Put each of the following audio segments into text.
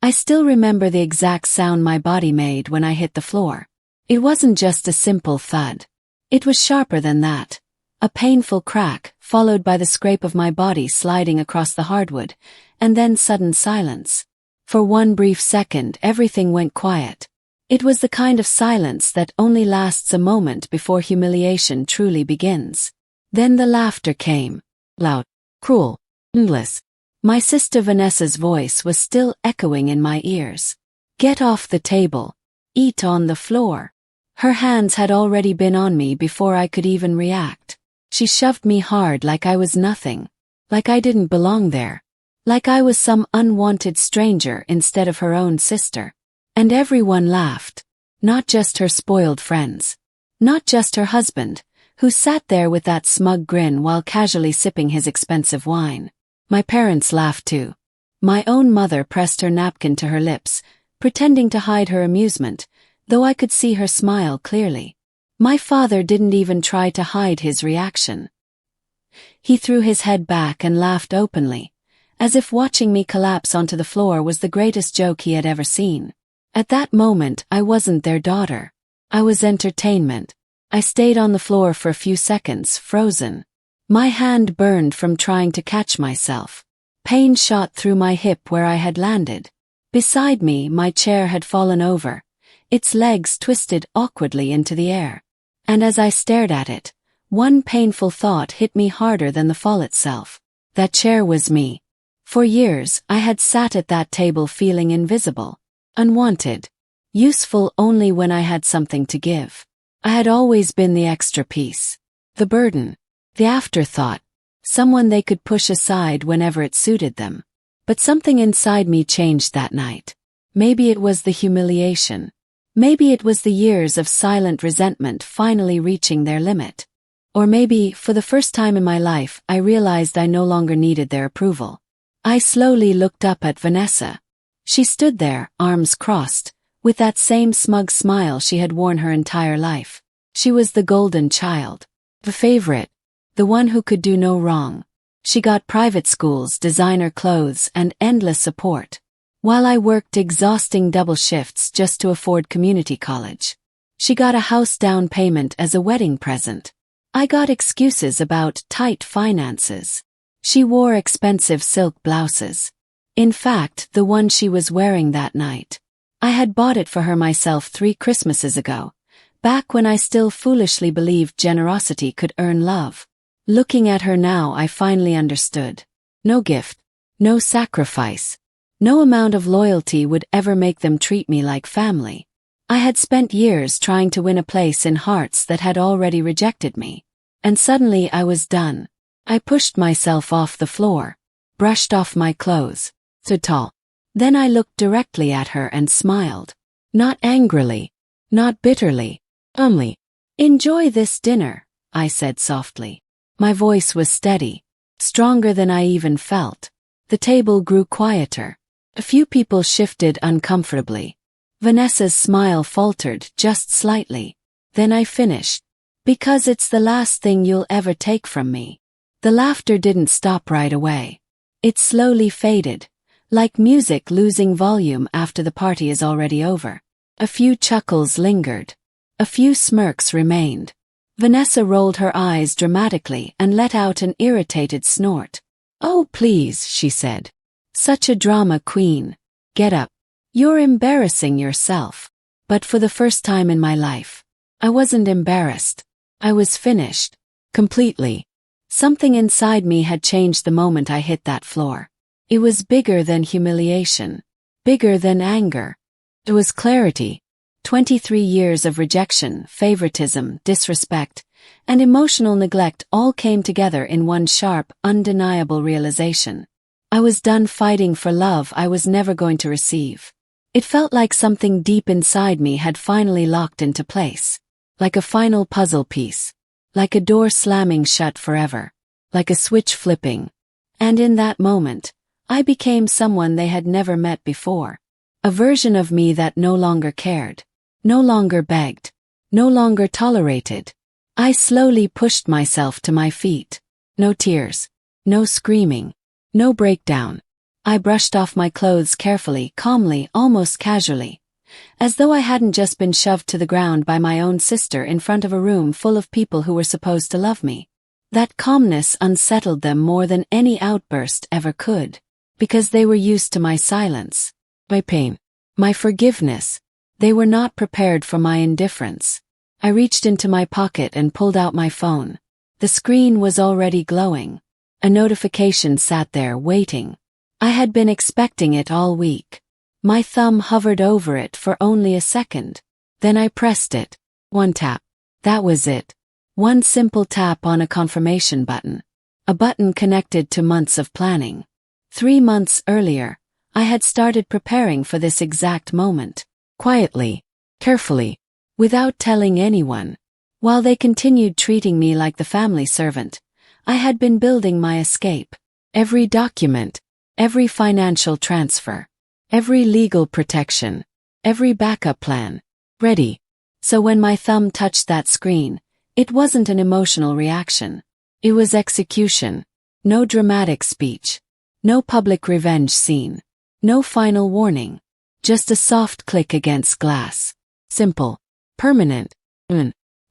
I still remember the exact sound my body made when I hit the floor. It wasn't just a simple thud. It was sharper than that. A painful crack, followed by the scrape of my body sliding across the hardwood, and then sudden silence. For one brief second, everything went quiet. It was the kind of silence that only lasts a moment before humiliation truly begins. Then the laughter came. Loud, cruel, endless. My sister Vanessa's voice was still echoing in my ears. Get off the table. Eat on the floor. Her hands had already been on me before I could even react. She shoved me hard like I was nothing. Like I didn't belong there. Like I was some unwanted stranger instead of her own sister. And everyone laughed. Not just her spoiled friends. Not just her husband, who sat there with that smug grin while casually sipping his expensive wine. My parents laughed too. My own mother pressed her napkin to her lips, pretending to hide her amusement, though I could see her smile clearly. My father didn't even try to hide his reaction. He threw his head back and laughed openly, as if watching me collapse onto the floor was the greatest joke he had ever seen. At that moment, I wasn't their daughter. I was entertainment. I stayed on the floor for a few seconds, frozen. My hand burned from trying to catch myself. Pain shot through my hip where I had landed. Beside me, my chair had fallen over, its legs twisted awkwardly into the air. And as I stared at it, one painful thought hit me harder than the fall itself. That chair was me. For years, I had sat at that table feeling invisible. Unwanted. Useful only when I had something to give. I had always been the extra piece. The burden. The afterthought. Someone they could push aside whenever it suited them. But something inside me changed that night. Maybe it was the humiliation. Maybe it was the years of silent resentment finally reaching their limit. Or maybe, for the first time in my life, I realized I no longer needed their approval. I slowly looked up at Vanessa. She stood there, arms crossed, with that same smug smile she had worn her entire life. She was the golden child. The favorite. The one who could do no wrong. She got private schools, designer clothes, and endless support. While I worked exhausting double shifts just to afford community college. She got a house down payment as a wedding present. I got excuses about tight finances. She wore expensive silk blouses. In fact, the one she was wearing that night. I had bought it for her myself 3 Christmases ago, back when I still foolishly believed generosity could earn love. Looking at her now, I finally understood. No gift, no sacrifice, no amount of loyalty would ever make them treat me like family. I had spent years trying to win a place in hearts that had already rejected me. And suddenly I was done. I pushed myself off the floor, brushed off my clothes. Stood tall. Then I looked directly at her and smiled. Not angrily. Not bitterly. Only. Enjoy this dinner, I said softly. My voice was steady. Stronger than I even felt. The table grew quieter. A few people shifted uncomfortably. Vanessa's smile faltered just slightly. Then I finished. Because it's the last thing you'll ever take from me. The laughter didn't stop right away. It slowly faded. Like music losing volume after the party is already over. A few chuckles lingered. A few smirks remained. Vanessa rolled her eyes dramatically and let out an irritated snort. Oh please, she said. Such a drama queen. Get up. You're embarrassing yourself. But for the first time in my life, I wasn't embarrassed. I was finished. Completely. Something inside me had changed the moment I hit that floor. It was bigger than humiliation. Bigger than anger. It was clarity. 23 years of rejection, favoritism, disrespect, and emotional neglect all came together in one sharp, undeniable realization. I was done fighting for love I was never going to receive. It felt like something deep inside me had finally locked into place. Like a final puzzle piece. Like a door slamming shut forever. Like a switch flipping. And in that moment, I became someone they had never met before. A version of me that no longer cared. No longer begged. No longer tolerated. I slowly pushed myself to my feet. No tears. No screaming. No breakdown. I brushed off my clothes carefully, calmly, almost casually, as though I hadn't just been shoved to the ground by my own sister in front of a room full of people who were supposed to love me. That calmness unsettled them more than any outburst ever could, because they were used to my silence, my pain, my forgiveness. They were not prepared for my indifference. I reached into my pocket and pulled out my phone. The screen was already glowing. A notification sat there waiting. I had been expecting it all week. My thumb hovered over it for only a second. Then I pressed it. One tap. That was it. One simple tap on a confirmation button. A button connected to months of planning. 3 months earlier, I had started preparing for this exact moment. Quietly, carefully, without telling anyone. While they continued treating me like the family servant, I had been building my escape. Every document, every financial transfer, every legal protection, every backup plan, ready. So when my thumb touched that screen, it wasn't an emotional reaction. It was execution. No dramatic speech. No public revenge scene. No final warning. Just a soft click against glass. Simple. Permanent.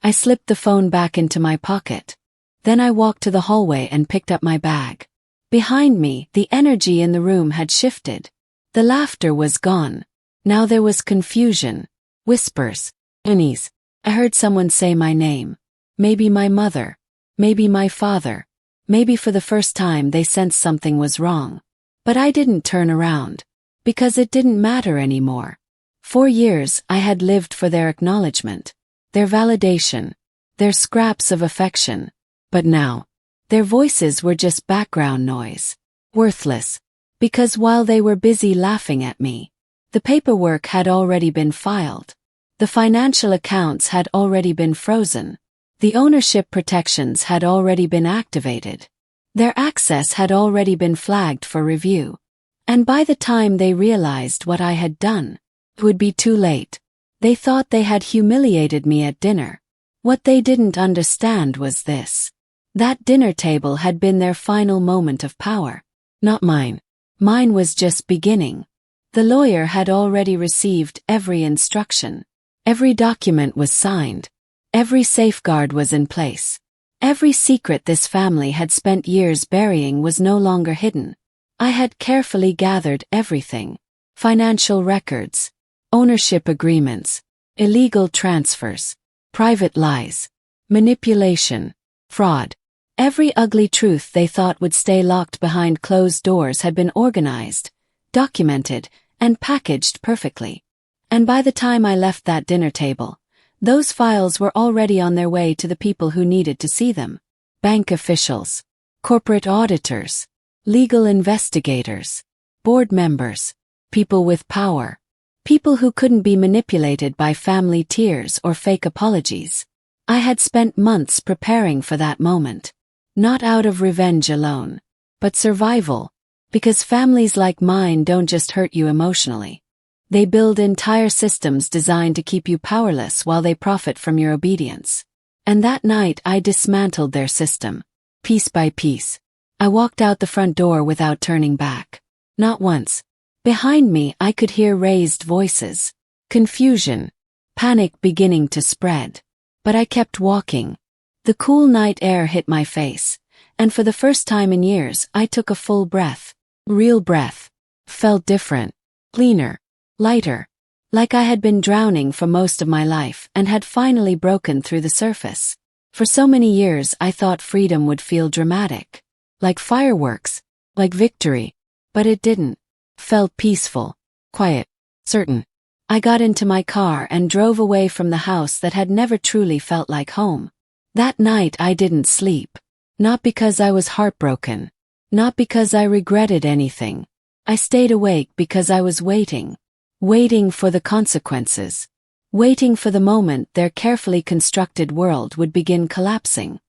I slipped the phone back into my pocket. Then I walked to the hallway and picked up my bag. Behind me, the energy in the room had shifted. The laughter was gone. Now there was confusion. Whispers. Unease. I heard someone say my name. Maybe my mother. Maybe my father. Maybe for the first time they sensed something was wrong. But I didn't turn around. Because it didn't matter anymore. 4 years I had lived for their acknowledgement. Their validation. Their scraps of affection. But now, their voices were just background noise. Worthless. Because while they were busy laughing at me, the paperwork had already been filed. The financial accounts had already been frozen. The ownership protections had already been activated. Their access had already been flagged for review. And by the time they realized what I had done, it would be too late. They thought they had humiliated me at dinner. What they didn't understand was this. That dinner table had been their final moment of power. Not mine. Mine was just beginning. The lawyer had already received every instruction. Every document was signed. Every safeguard was in place. Every secret this family had spent years burying was no longer hidden. I had carefully gathered everything. Financial records, ownership agreements, illegal transfers, private lies, manipulation, fraud. Every ugly truth they thought would stay locked behind closed doors had been organized, documented, and packaged perfectly. And by the time I left that dinner table, those files were already on their way to the people who needed to see them. Bank officials, corporate auditors, legal investigators, board members, people with power, people who couldn't be manipulated by family tears or fake apologies. I had spent months preparing for that moment. Not out of revenge alone, but survival, because families like mine don't just hurt you emotionally. They build entire systems designed to keep you powerless while they profit from your obedience. And that night I dismantled their system, piece by piece. I walked out the front door without turning back. Not once. Behind me I could hear raised voices, confusion, panic beginning to spread. But I kept walking. The cool night air hit my face, and for the first time in years I took a full breath. Real breath. Felt different, cleaner, lighter, like I had been drowning for most of my life and had finally broken through the surface. For so many years I thought freedom would feel dramatic, like fireworks, like victory, but it didn't. Felt peaceful, quiet, certain. I got into my car and drove away from the house that had never truly felt like home. That night I didn't sleep. Not because I was heartbroken. Not because I regretted anything. I stayed awake because I was waiting. Waiting for the consequences. Waiting for the moment their carefully constructed world would begin collapsing.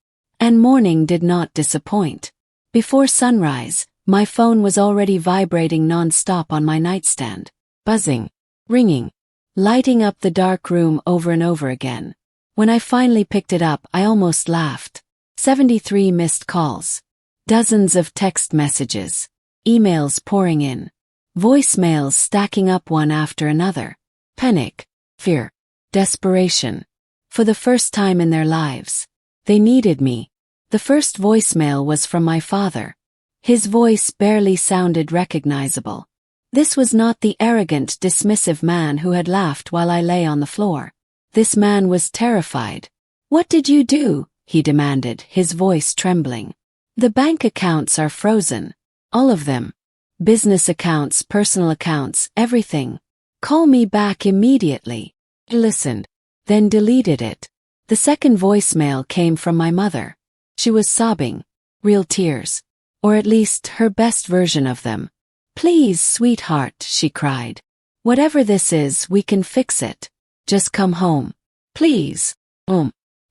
And morning did not disappoint. Before sunrise, my phone was already vibrating non-stop on my nightstand. Buzzing. Ringing. Lighting up the dark room over and over again. When I finally picked it up, I almost laughed. 73 missed calls. Dozens of text messages. emails pouring in, voicemails stacking up one after another. Panic, fear, desperation. For the first time in their lives, they needed me. The first voicemail was from my father. His voice barely sounded recognizable. This was not the arrogant, dismissive man who had laughed while I lay on the floor. This man was terrified. "What did you do?" he demanded, his voice trembling. "The bank accounts are frozen. All of them. Business accounts, personal accounts, everything. Call me back immediately." I listened, then deleted it. The second voicemail came from my mother. She was sobbing. Real tears. Or at least her best version of them. "Please, sweetheart," she cried. "Whatever this is, we can fix it. Just come home. Please."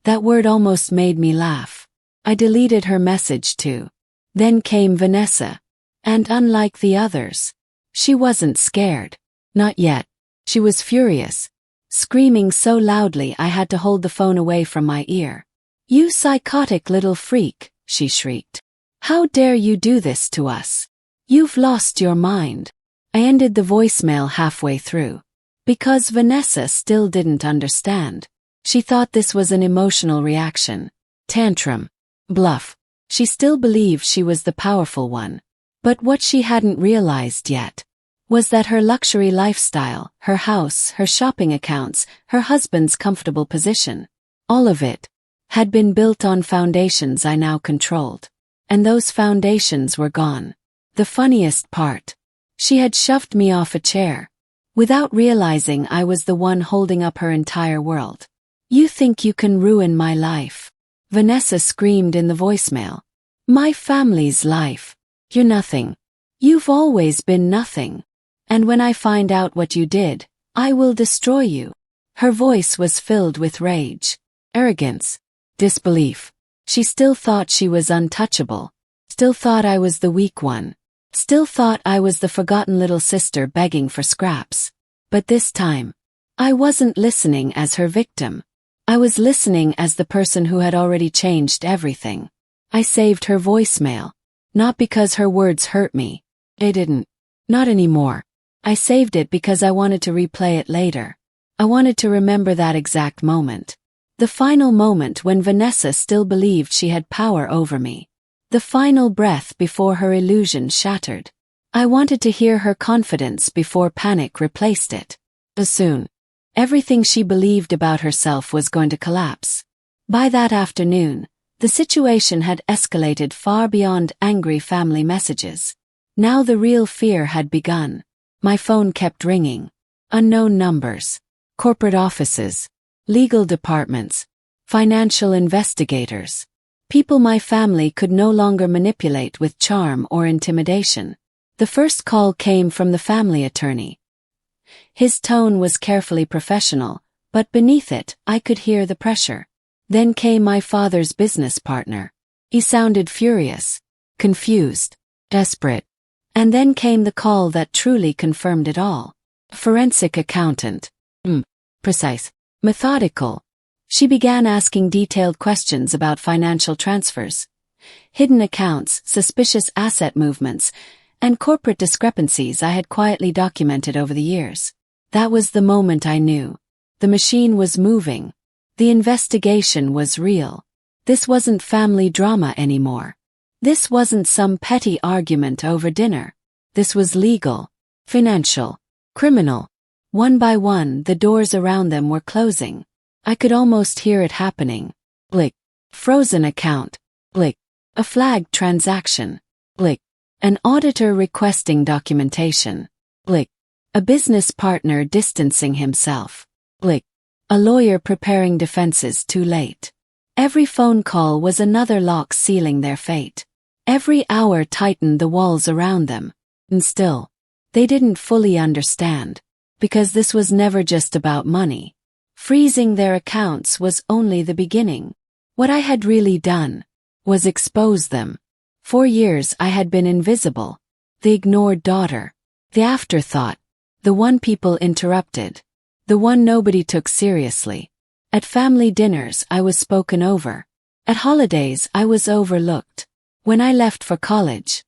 That word almost made me laugh. I deleted her message too. Then came Vanessa. And unlike the others, she wasn't scared. Not yet. She was furious. Screaming so loudly I had to hold the phone away from my ear. "You psychotic little freak," she shrieked. "How dare you do this to us? You've lost your mind." I ended the voicemail halfway through. Because Vanessa still didn't understand. She thought this was an emotional reaction. Tantrum. Bluff. She still believed she was the powerful one. But what she hadn't realized yet was that her luxury lifestyle, her house, her shopping accounts, her husband's comfortable position, all of it, had been built on foundations I now controlled. And those foundations were gone. The funniest part. She had shoved me off a chair. Without realizing I was the one holding up her entire world. "You think you can ruin my life?" Vanessa screamed in the voicemail. "My family's life. You're nothing. You've always been nothing. And when I find out what you did, I will destroy you." Her voice was filled with rage, arrogance, disbelief. She still thought she was untouchable. Still thought I was the weak one. Still thought I was the forgotten little sister begging for scraps. But this time, I wasn't listening as her victim. I was listening as the person who had already changed everything. I saved her voicemail. Not because her words hurt me. They didn't. Not anymore. I saved it because I wanted to replay it later. I wanted to remember that exact moment. The final moment when Vanessa still believed she had power over me. The final breath before her illusion shattered. I wanted to hear her confidence before panic replaced it. But soon, everything she believed about herself was going to collapse. By that afternoon, the situation had escalated far beyond angry family messages. Now the real fear had begun. My phone kept ringing. Unknown numbers. Corporate offices. Legal departments. Financial investigators. People my family could no longer manipulate with charm or intimidation. The first call came from the family attorney. His tone was carefully professional, but beneath it, I could hear the pressure. Then came my father's business partner. He sounded furious, confused, desperate. And then came the call that truly confirmed it all. Forensic accountant. Precise. Methodical. She began asking detailed questions about financial transfers, hidden accounts, suspicious asset movements, and corporate discrepancies I had quietly documented over the years. That was the moment I knew. The machine was moving. The investigation was real. This wasn't family drama anymore. This wasn't some petty argument over dinner. This was legal, financial, criminal. One by one, the doors around them were closing. I could almost hear it happening. Blick. Frozen account. Blick. A flagged transaction. Blick. An auditor requesting documentation. Blick. A business partner distancing himself. Blick. A lawyer preparing defenses too late. Every phone call was another lock sealing their fate. Every hour tightened the walls around them. And still, they didn't fully understand. Because this was never just about money. Freezing their accounts was only the beginning. What I had really done was expose them. For years I had been invisible. The ignored daughter. The afterthought. The one people interrupted. The one nobody took seriously. At family dinners I was spoken over. At holidays I was overlooked. When I left for college,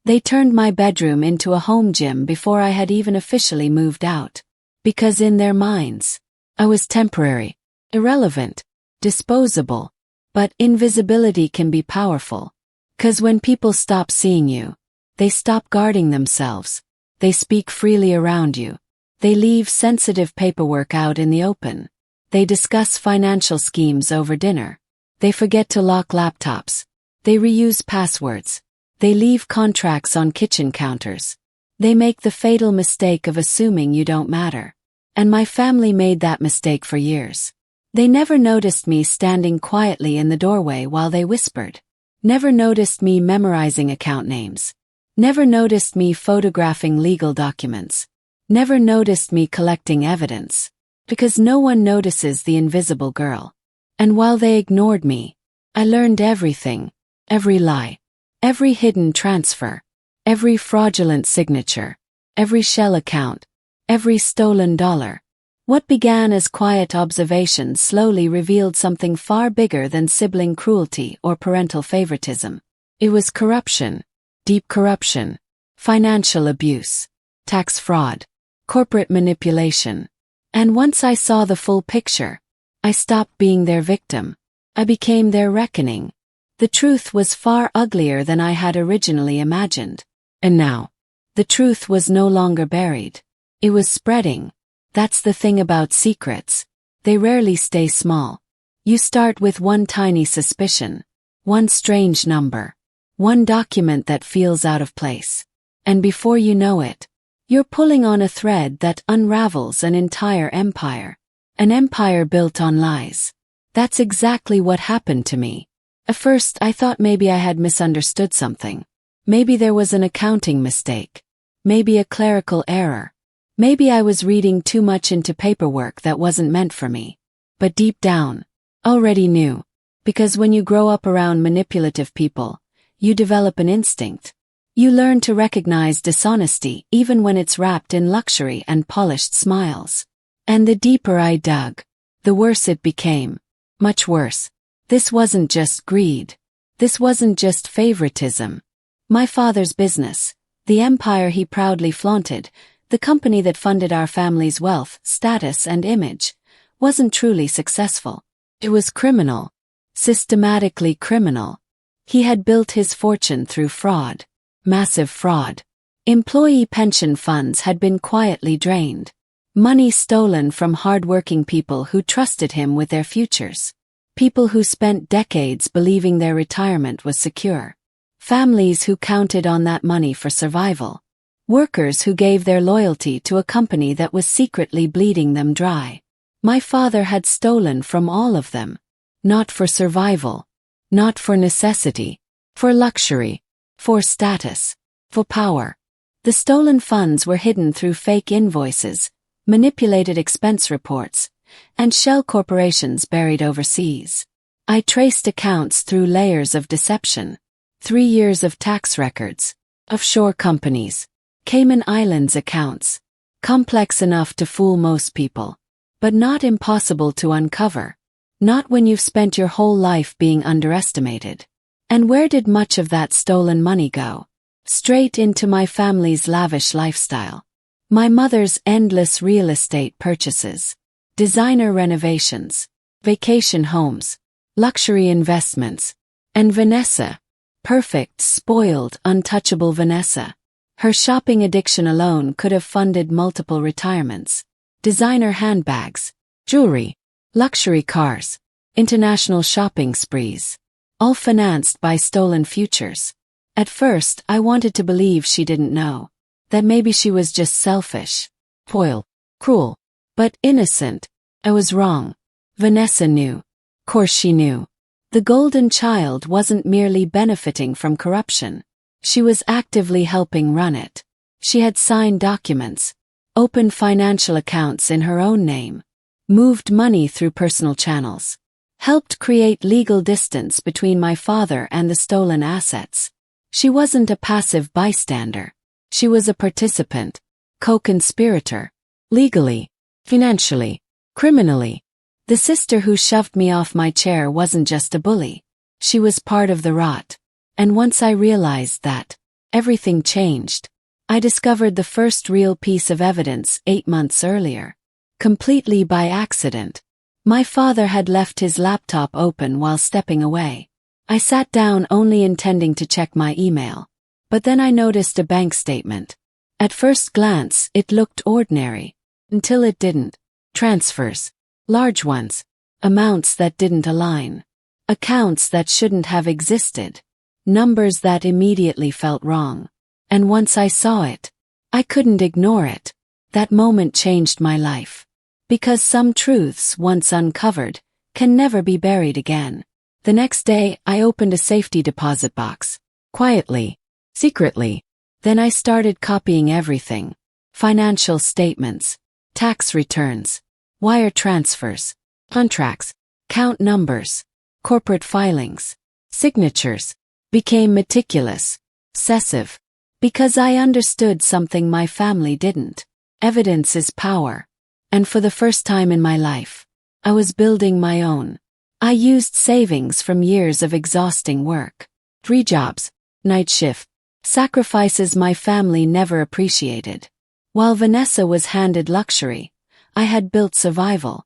They turned my bedroom into a home gym before I had even officially moved out. Because in their minds, I was temporary, irrelevant, disposable. But invisibility can be powerful. 'Cause when people stop seeing you, they stop guarding themselves. They speak freely around you. They leave sensitive paperwork out in the open. They discuss financial schemes over dinner. They forget to lock laptops. They reuse passwords. They leave contracts on kitchen counters. They make the fatal mistake of assuming you don't matter. And my family made that mistake for years. They never noticed me standing quietly in the doorway while they whispered. Never noticed me memorizing account names. Never noticed me photographing legal documents. Never noticed me collecting evidence. Because no one notices the invisible girl. And while they ignored me, I learned everything. Every lie. Every hidden transfer. Every fraudulent signature. Every shell account. Every stolen dollar. What began as quiet observations slowly revealed something far bigger than sibling cruelty or parental favoritism. It was corruption. Deep corruption. Financial abuse. Tax fraud. Corporate manipulation. And once I saw the full picture, I stopped being their victim. I became their reckoning. The truth was far uglier than I had originally imagined. And now, the truth was no longer buried. It was spreading. That's the thing about secrets. They rarely stay small. You start with one tiny suspicion, one strange number, one document that feels out of place. And before you know it, you're pulling on a thread that unravels an entire empire. An empire built on lies. That's exactly what happened to me. At first I thought maybe I had misunderstood something. Maybe there was an accounting mistake. Maybe a clerical error. Maybe I was reading too much into paperwork that wasn't meant for me. But deep down, I already knew. Because when you grow up around manipulative people, you develop an instinct. You learn to recognize dishonesty even when it's wrapped in luxury and polished smiles. And the deeper I dug, the worse it became. Much worse. This wasn't just greed. This wasn't just favoritism. My father's business, the empire he proudly flaunted, the company that funded our family's wealth, status, and image, wasn't truly successful. It was criminal. Systematically criminal. He had built his fortune through fraud. Massive fraud. Employee pension funds had been quietly drained. Money stolen from hard-working people who trusted him with their futures. People who spent decades believing their retirement was secure. Families who counted on that money for survival. Workers who gave their loyalty to a company that was secretly bleeding them dry. My father had stolen from all of them. Not for survival. Not for necessity. For luxury. For status. For power. The stolen funds were hidden through fake invoices, manipulated expense reports, and shell corporations buried overseas. I traced accounts through layers of deception. 3 years of tax records. Offshore companies. Cayman Islands accounts. Complex enough to fool most people. But not impossible to uncover. Not when you've spent your whole life being underestimated. And where did much of that stolen money go? Straight into my family's lavish lifestyle. My mother's endless real estate purchases. Designer renovations. Vacation homes. Luxury investments. And Vanessa. Perfect, spoiled, untouchable Vanessa. Her shopping addiction alone could have funded multiple retirements. Designer handbags. Jewelry. Luxury cars. International shopping sprees. All financed by stolen futures. At first, I wanted to believe she didn't know. That maybe she was just selfish. Spoiled. Cruel. But innocent. I was wrong. Vanessa knew. Course she knew. The golden child wasn't merely benefiting from corruption. She was actively helping run it. She had signed documents, opened financial accounts in her own name, moved money through personal channels, helped create legal distance between my father and the stolen assets. She wasn't a passive bystander. She was a participant, co-conspirator, legally, financially, criminally. The sister who shoved me off my chair wasn't just a bully. She was part of the rot. And once I realized that, everything changed. I discovered the first real piece of evidence 8 months earlier. Completely by accident. My father had left his laptop open while stepping away. I sat down only intending to check my email. But then I noticed a bank statement. At first glance, it looked ordinary. Until it didn't. Transfers. Large ones. Amounts that didn't align. Accounts that shouldn't have existed. Numbers that immediately felt wrong. And once I saw it, I couldn't ignore it. That moment changed my life. Because some truths, once uncovered, can never be buried again. The next day, I opened a safety deposit box. Quietly. Secretly. Then I started copying everything. Financial statements. Tax returns. Wire transfers. Contracts. Count numbers. Corporate filings. Signatures. Became meticulous. Obsessive. Because I understood something my family didn't. Evidence is power. And for the first time in my life, I was building my own. I used savings from years of exhausting work. 3 jobs, night shift, sacrifices my family never appreciated. While Vanessa was handed luxury, I had built survival.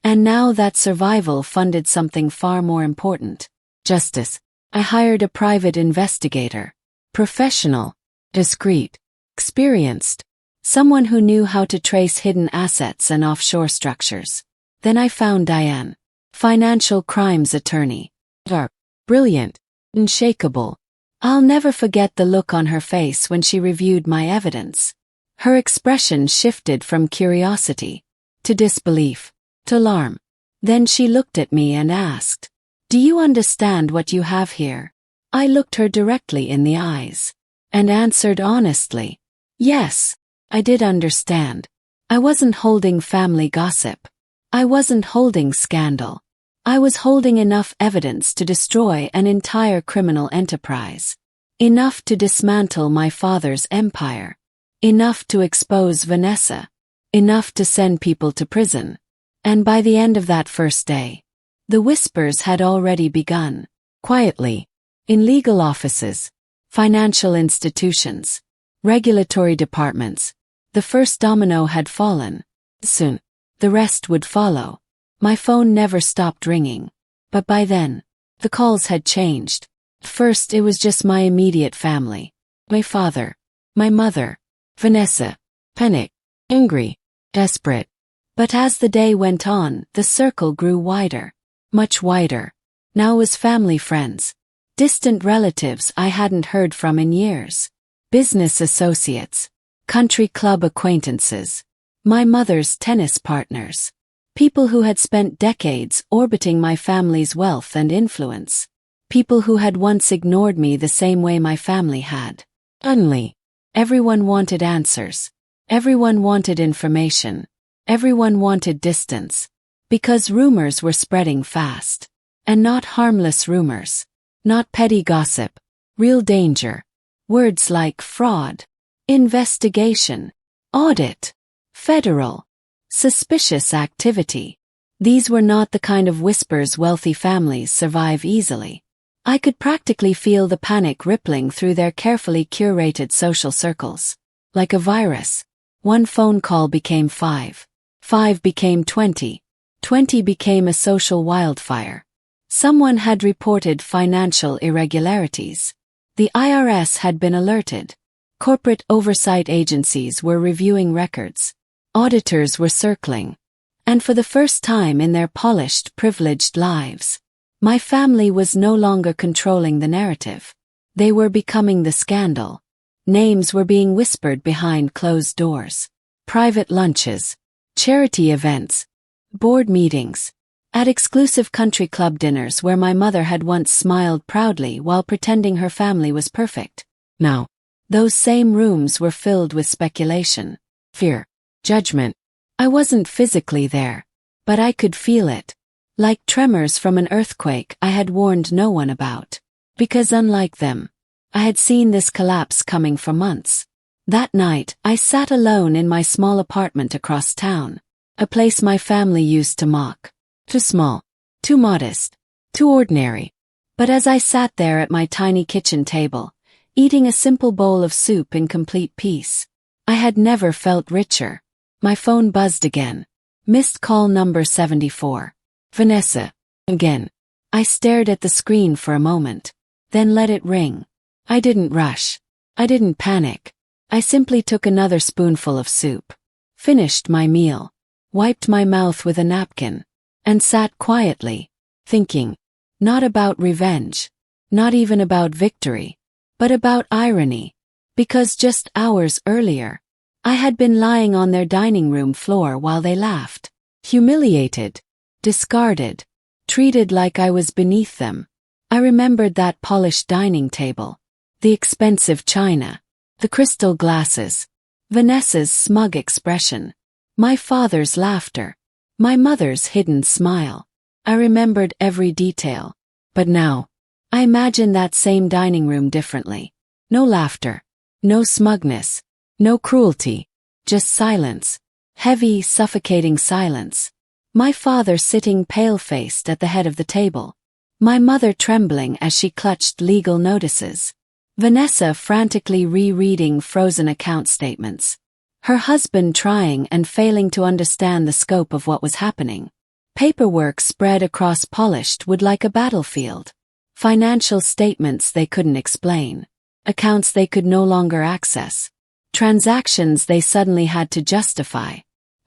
And now that survival funded something far more important. Justice. I hired a private investigator. Professional. Discreet. Experienced. Someone who knew how to trace hidden assets and offshore structures. Then I found Diane. Financial crimes attorney. Sharp. Brilliant. Unshakable. I'll never forget the look on her face when she reviewed my evidence. Her expression shifted from curiosity to disbelief to alarm. Then she looked at me and asked, "Do you understand what you have here?" I looked her directly in the eyes and answered honestly, "Yes, I did understand. I wasn't holding family gossip. I wasn't holding scandal. I was holding enough evidence to destroy an entire criminal enterprise. Enough to dismantle my father's empire. Enough to expose Vanessa. Enough to send people to prison." And by the end of that first day, the whispers had already begun. Quietly. In legal offices. Financial institutions. Regulatory departments. The first domino had fallen. Soon, the rest would follow. My phone never stopped ringing. But by then, the calls had changed. First, it was just my immediate family. My father. My mother. Vanessa. Panic. Angry. Desperate. But as the day went on, the circle grew wider. Much wider. Now it was family friends. Distant relatives I hadn't heard from in years. Business associates. Country club acquaintances. My mother's tennis partners. People who had spent decades orbiting my family's wealth and influence. People who had once ignored me the same way my family had. Suddenly, everyone wanted answers. Everyone wanted information. Everyone wanted distance. Because rumors were spreading fast. And not harmless rumors. Not petty gossip. Real danger. Words like fraud. Investigation. Audit. Federal. Suspicious activity. These were not the kind of whispers wealthy families survive easily. I could practically feel the panic rippling through their carefully curated social circles. Like a virus. One phone call became 5. 5 became 20. 20 became a social wildfire. Someone had reported financial irregularities. The IRS had been alerted. Corporate oversight agencies were reviewing records. Auditors were circling. And for the first time in their polished, privileged lives, my family was no longer controlling the narrative. They were becoming the scandal. Names were being whispered behind closed doors. Private lunches. Charity events. Board meetings. At exclusive country club dinners where my mother had once smiled proudly while pretending her family was perfect. Now, those same rooms were filled with speculation, fear, judgment. I wasn't physically there, but I could feel it. Like tremors from an earthquake I had warned no one about. Because unlike them, I had seen this collapse coming for months. That night, I sat alone in my small apartment across town. A place my family used to mock. Too small. Too modest. Too ordinary. But as I sat there at my tiny kitchen table, eating a simple bowl of soup in complete peace. I had never felt richer. My phone buzzed again. Missed call number 74. Vanessa. Again. I stared at the screen for a moment, then let it ring. I didn't rush. I didn't panic. I simply took another spoonful of soup, finished my meal, wiped my mouth with a napkin, and sat quietly, thinking, not about revenge, not even about victory, but about irony, because just hours earlier, I had been lying on their dining room floor while they laughed, humiliated, discarded, treated like I was beneath them. I remembered that polished dining table, the expensive china, the crystal glasses, Vanessa's smug expression, my father's laughter, my mother's hidden smile. I remembered every detail. But now, I imagined that same dining room differently. No laughter, no smugness, no cruelty, just silence, heavy, suffocating silence. My father sitting pale-faced at the head of the table. My mother trembling as she clutched legal notices. Vanessa frantically rereading frozen account statements. Her husband trying and failing to understand the scope of what was happening. Paperwork spread across polished wood like a battlefield. Financial statements they couldn't explain. Accounts they could no longer access. Transactions they suddenly had to justify.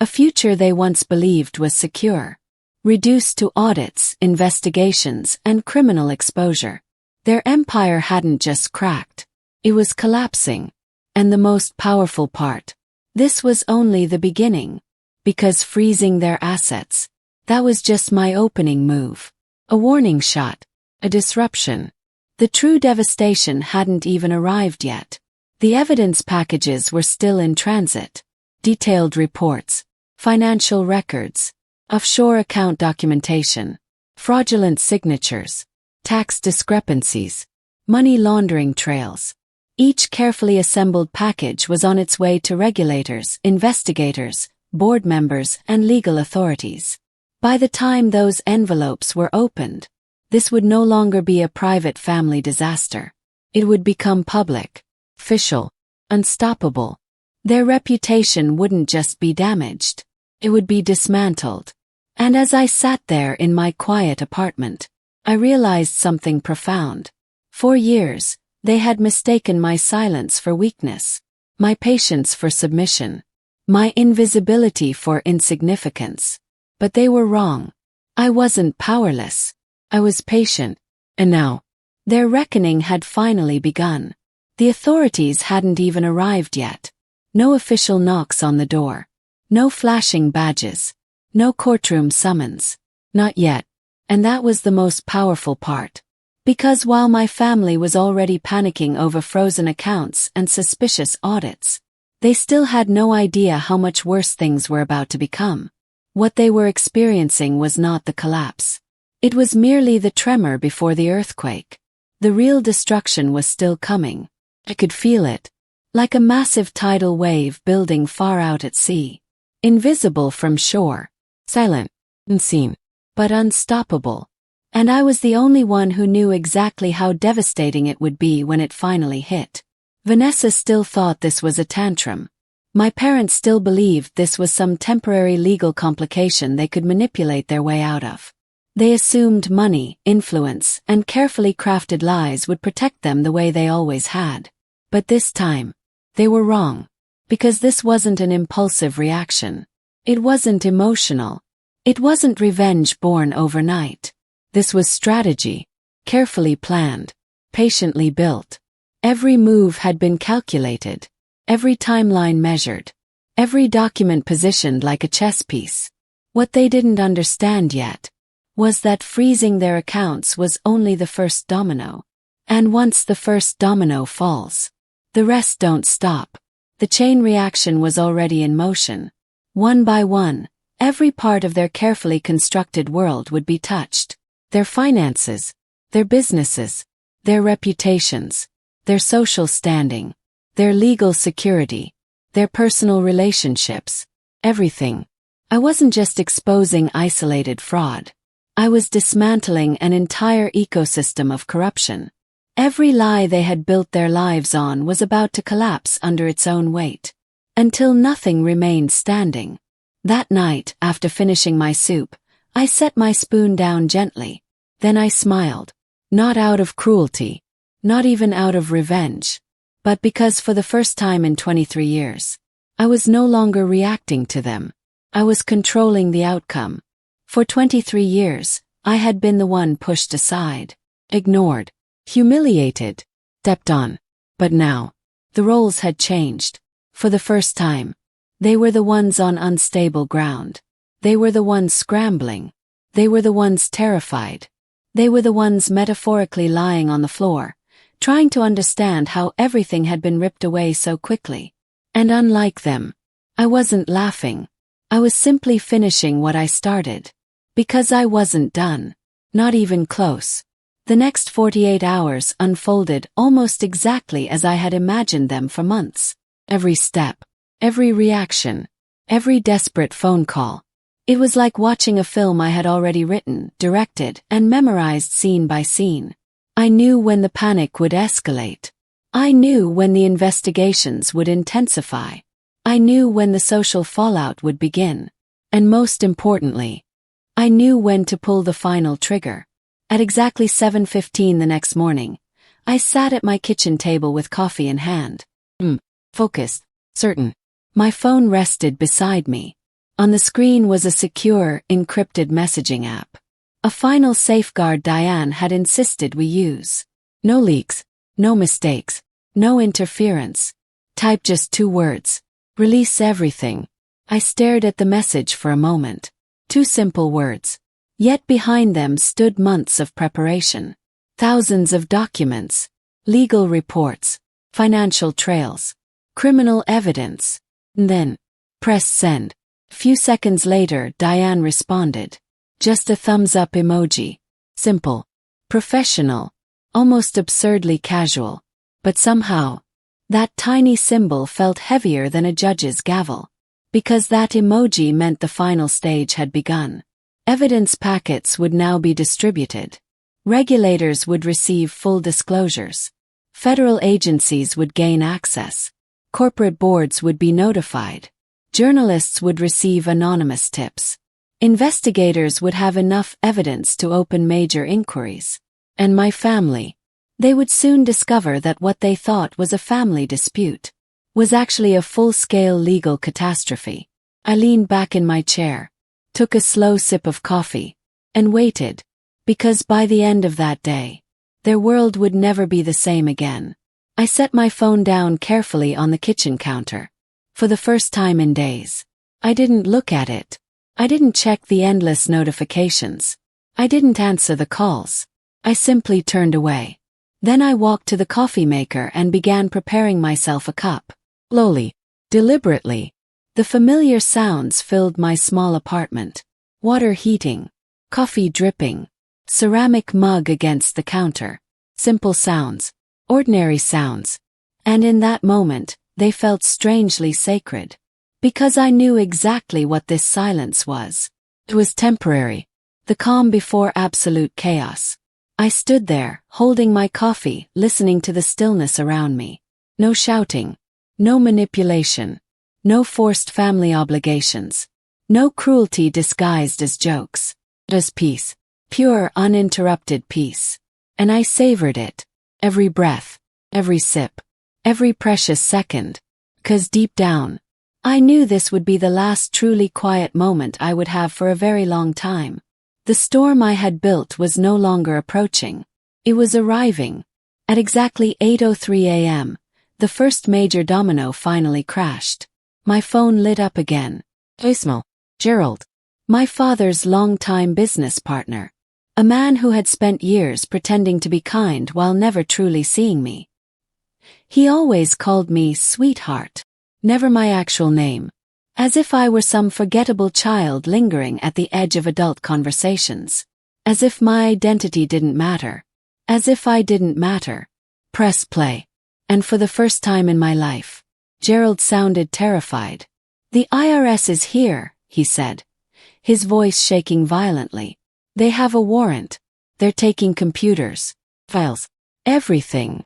A future they once believed was secure. Reduced to audits, investigations, and criminal exposure. Their empire hadn't just cracked. It was collapsing. And the most powerful part. This was only the beginning. Because freezing their assets, that was just my opening move. A warning shot. A disruption. The true devastation hadn't even arrived yet. The evidence packages were still in transit. Detailed reports, financial records, offshore account documentation, fraudulent signatures, tax discrepancies, money laundering trails. Each carefully assembled package was on its way to regulators, investigators, board members, and legal authorities. By the time those envelopes were opened, this would no longer be a private family disaster. It would become public, official, unstoppable. Their reputation wouldn't just be damaged, it would be dismantled. And as I sat there in my quiet apartment, I realized something profound. For years, they had mistaken my silence for weakness, my patience for submission, my invisibility for insignificance. But they were wrong. I wasn't powerless. I was patient. And now, their reckoning had finally begun. The authorities hadn't even arrived yet. No official knocks on the door. No flashing badges. No courtroom summons. Not yet. And that was the most powerful part. Because while my family was already panicking over frozen accounts and suspicious audits, they still had no idea how much worse things were about to become. What they were experiencing was not the collapse. It was merely the tremor before the earthquake. The real destruction was still coming. I could feel it. Like a massive tidal wave building far out at sea. Invisible from shore. Silent. Unseen. But unstoppable. And I was the only one who knew exactly how devastating it would be when it finally hit. Vanessa still thought this was a tantrum. My parents still believed this was some temporary legal complication they could manipulate their way out of. They assumed money, influence, and carefully crafted lies would protect them the way they always had. But this time, they were wrong. Because this wasn't an impulsive reaction. It wasn't emotional. It wasn't revenge born overnight. This was strategy, carefully planned, patiently built. Every move had been calculated. Every timeline measured. Every document positioned like a chess piece. What they didn't understand yet was that freezing their accounts was only the first domino. And once the first domino falls, the rest don't stop. The chain reaction was already in motion. One by one, every part of their carefully constructed world would be touched. Their finances, their businesses, their reputations, their social standing, their legal security, their personal relationships, everything. I wasn't just exposing isolated fraud. I was dismantling an entire ecosystem of corruption. Every lie they had built their lives on was about to collapse under its own weight. Until nothing remained standing. That night, after finishing my soup, I set my spoon down gently. Then I smiled. Not out of cruelty. Not even out of revenge. But because for the first time in 23 years, I was no longer reacting to them. I was controlling the outcome. For 23 years, I had been the one pushed aside, ignored, humiliated, stepped on. But now, the roles had changed. For the first time, they were the ones on unstable ground. They were the ones scrambling. They were the ones terrified. They were the ones metaphorically lying on the floor, trying to understand how everything had been ripped away so quickly. And unlike them, I wasn't laughing. I was simply finishing what I started. Because I wasn't done. Not even close. The next 48 hours unfolded almost exactly as I had imagined them for months. Every step, every reaction, every desperate phone call. It was like watching a film I had already written, directed, and memorized scene by scene. I knew when the panic would escalate. I knew when the investigations would intensify. I knew when the social fallout would begin. And most importantly, I knew when to pull the final trigger. At exactly 7:15 the next morning, I sat at my kitchen table with coffee in hand. Focused, certain. My phone rested beside me. On the screen was a secure, encrypted messaging app. A final safeguard Diane had insisted we use. No leaks, no mistakes, no interference. Type just 2 words. Release everything. I stared at the message for a moment. 2 simple words. Yet behind them stood months of preparation. Thousands of documents. Legal reports. Financial trails. Criminal evidence. And then, press send. Few seconds later, Diane responded. Just a thumbs-up emoji. Simple. Professional. Almost absurdly casual. But somehow, that tiny symbol felt heavier than a judge's gavel. Because that emoji meant the final stage had begun. Evidence packets would now be distributed. Regulators would receive full disclosures. Federal agencies would gain access. Corporate boards would be notified. Journalists would receive anonymous tips. Investigators would have enough evidence to open major inquiries. And my family, they would soon discover that what they thought was a family dispute was actually a full-scale legal catastrophe. I leaned back in my chair, took a slow sip of coffee, and waited, because by the end of that day, their world would never be the same again. I set my phone down carefully on the kitchen counter. For the first time in days, I didn't look at it. I didn't check the endless notifications. I didn't answer the calls. I simply turned away. Then I walked to the coffee maker and began preparing myself a cup. Slowly, deliberately, the familiar sounds filled my small apartment. Water heating, coffee dripping, ceramic mug against the counter. Simple sounds, ordinary sounds. And in that moment, they felt strangely sacred. Because I knew exactly what this silence was. It was temporary, the calm before absolute chaos. I stood there, holding my coffee, listening to the stillness around me. No shouting, no manipulation, no forced family obligations, no cruelty disguised as jokes. Just peace, pure, uninterrupted peace. And I savored it, every breath, every sip, every precious second. 'Cause deep down, I knew this would be the last truly quiet moment I would have for a very long time. The storm I had built was no longer approaching. It was arriving. At exactly 8:03 a.m., the first major domino finally crashed. My phone lit up again. Voicemail. Gerald. My father's longtime business partner. A man who had spent years pretending to be kind while never truly seeing me. He always called me sweetheart. Never my actual name. As if I were some forgettable child lingering at the edge of adult conversations. As if my identity didn't matter. As if I didn't matter. Press play. And for the first time in my life, Gerald sounded terrified. The IRS is here, he said, his voice shaking violently. They have a warrant. They're taking computers, files, Everything.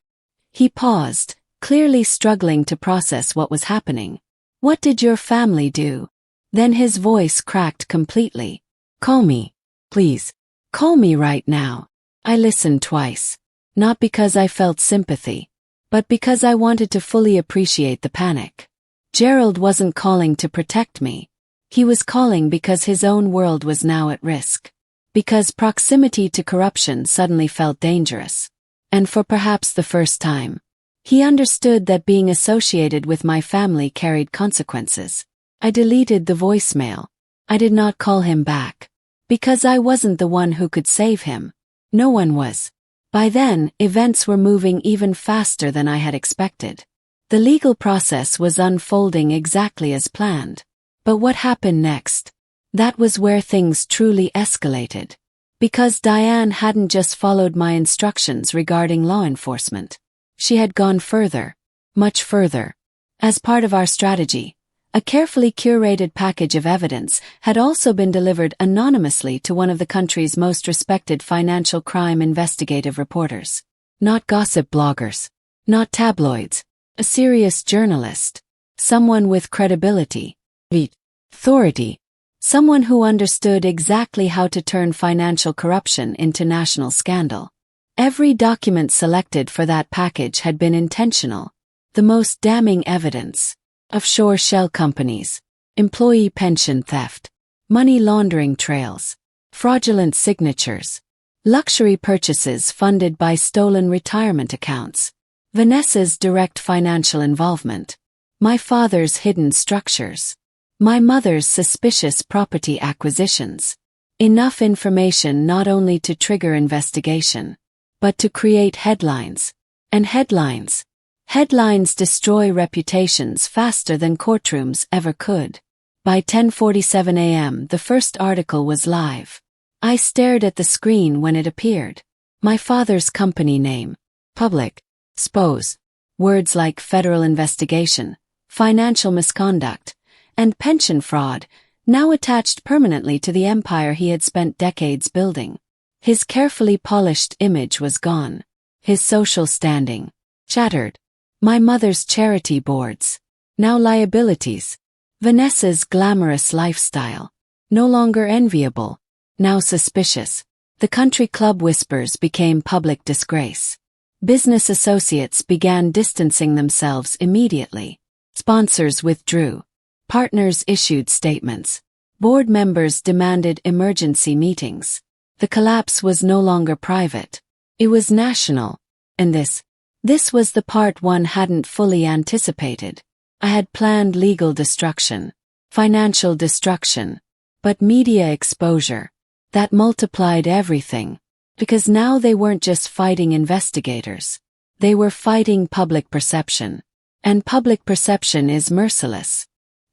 He paused, clearly struggling to process what was happening. What did your family do? Then his voice cracked completely. Call me. Please. Call me right now. I listened twice. Not because I felt sympathy, but because I wanted to fully appreciate the panic. Gerald wasn't calling to protect me. He was calling because his own world was now at risk. Because proximity to corruption suddenly felt dangerous. And for perhaps the first time, he understood that being associated with my family carried consequences. I deleted the voicemail. I did not call him back. Because I wasn't the one who could save him. No one was. By then, events were moving even faster than I had expected. The legal process was unfolding exactly as planned. But what happened next? That was where things truly escalated. Because Diane hadn't just followed my instructions regarding law enforcement. She had gone further. Much further. As part of our strategy, a carefully curated package of evidence had also been delivered anonymously to one of the country's most respected financial crime investigative reporters. Not gossip bloggers. Not tabloids. A serious journalist. Someone with credibility. Authority. Someone who understood exactly how to turn financial corruption into national scandal. Every document selected for that package had been intentional. The most damning evidence. Offshore shell companies, employee pension theft, money laundering trails, fraudulent signatures, luxury purchases funded by stolen retirement accounts, Vanessa's direct financial involvement, my father's hidden structures, my mother's suspicious property acquisitions. Enough information not only to trigger investigation, but to create headlines. And headlines. Headlines destroy reputations faster than courtrooms ever could. By 10:47 a.m. the first article was live. I stared at the screen when it appeared. My father's company name. Public. Expose. Words like federal investigation, financial misconduct, and pension fraud, now attached permanently to the empire he had spent decades building. His carefully polished image was gone. His social standing. Shattered. My mother's charity boards. Now liabilities. Vanessa's glamorous lifestyle. No longer enviable. Now suspicious. The country club whispers became public disgrace. Business associates began distancing themselves immediately. Sponsors withdrew. Partners issued statements. Board members demanded emergency meetings. The collapse was no longer private. It was national. And this was the part one hadn't fully anticipated. I had planned legal destruction, financial destruction, but media exposure. That multiplied everything. Because now they weren't just fighting investigators. They were fighting public perception. And public perception is merciless.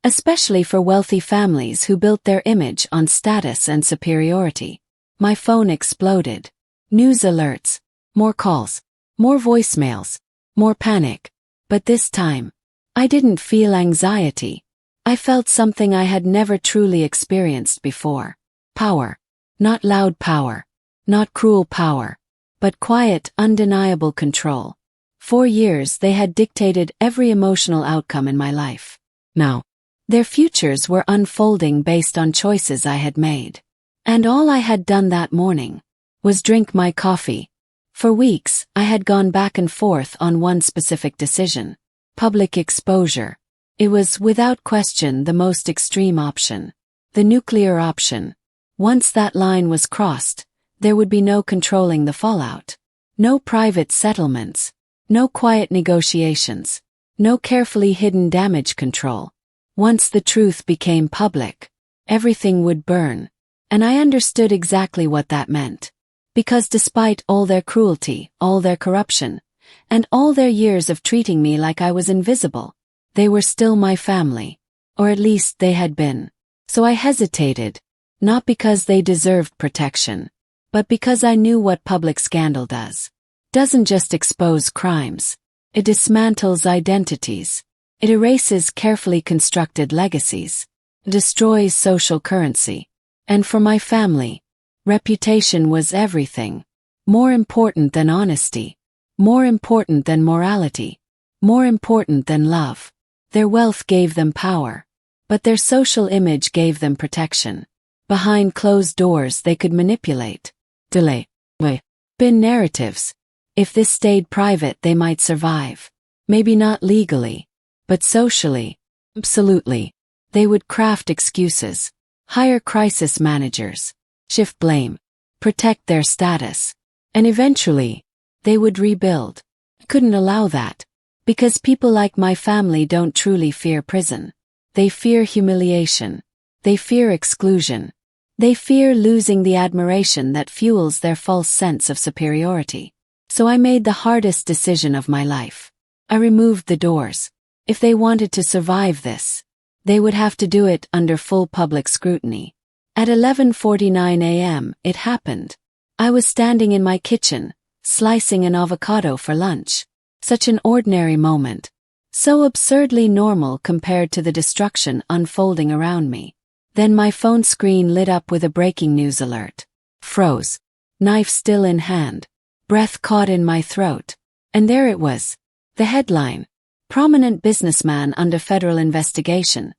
Especially for wealthy families who built their image on status and superiority. My phone exploded. News alerts. More calls. More voicemails. More panic. But this time, I didn't feel anxiety. I felt something I had never truly experienced before. Power. Not loud power. Not cruel power. But quiet, undeniable control. For years they had dictated every emotional outcome in my life. Now, their futures were unfolding based on choices I had made. And all I had done that morning was drink my coffee. For weeks, I had gone back and forth on one specific decision. Public exposure. It was, without question, the most extreme option. The nuclear option. Once that line was crossed, there would be no controlling the fallout. No private settlements. No quiet negotiations. No carefully hidden damage control. Once the truth became public, everything would burn. And I understood exactly what that meant. Because despite all their cruelty, all their corruption, and all their years of treating me like I was invisible, they were still my family. Or at least they had been. So I hesitated. Not because they deserved protection, but because I knew what public scandal does. Doesn't just expose crimes. It dismantles identities. It erases carefully constructed legacies. Destroys social currency. And for my family, reputation was everything. More important than honesty. More important than morality. More important than love. Their wealth gave them power. But their social image gave them protection. Behind closed doors they could manipulate. Delay. Spin narratives. If this stayed private they might survive. Maybe not legally. But socially. Absolutely. They would craft excuses. Hire crisis managers. Shift blame. Protect their status. And eventually, they would rebuild. Couldn't allow that. Because people like my family don't truly fear prison. They fear humiliation. They fear exclusion. They fear losing the admiration that fuels their false sense of superiority. So I made the hardest decision of my life. I removed the doors. If they wanted to survive this, they would have to do it under full public scrutiny. At 11:49 a.m., it happened. I was standing in my kitchen, slicing an avocado for lunch. Such an ordinary moment. So absurdly normal compared to the destruction unfolding around me. Then my phone screen lit up with a breaking news alert. Froze. Knife still in hand. Breath caught in my throat. And there it was. The headline. Prominent businessman under federal investigation.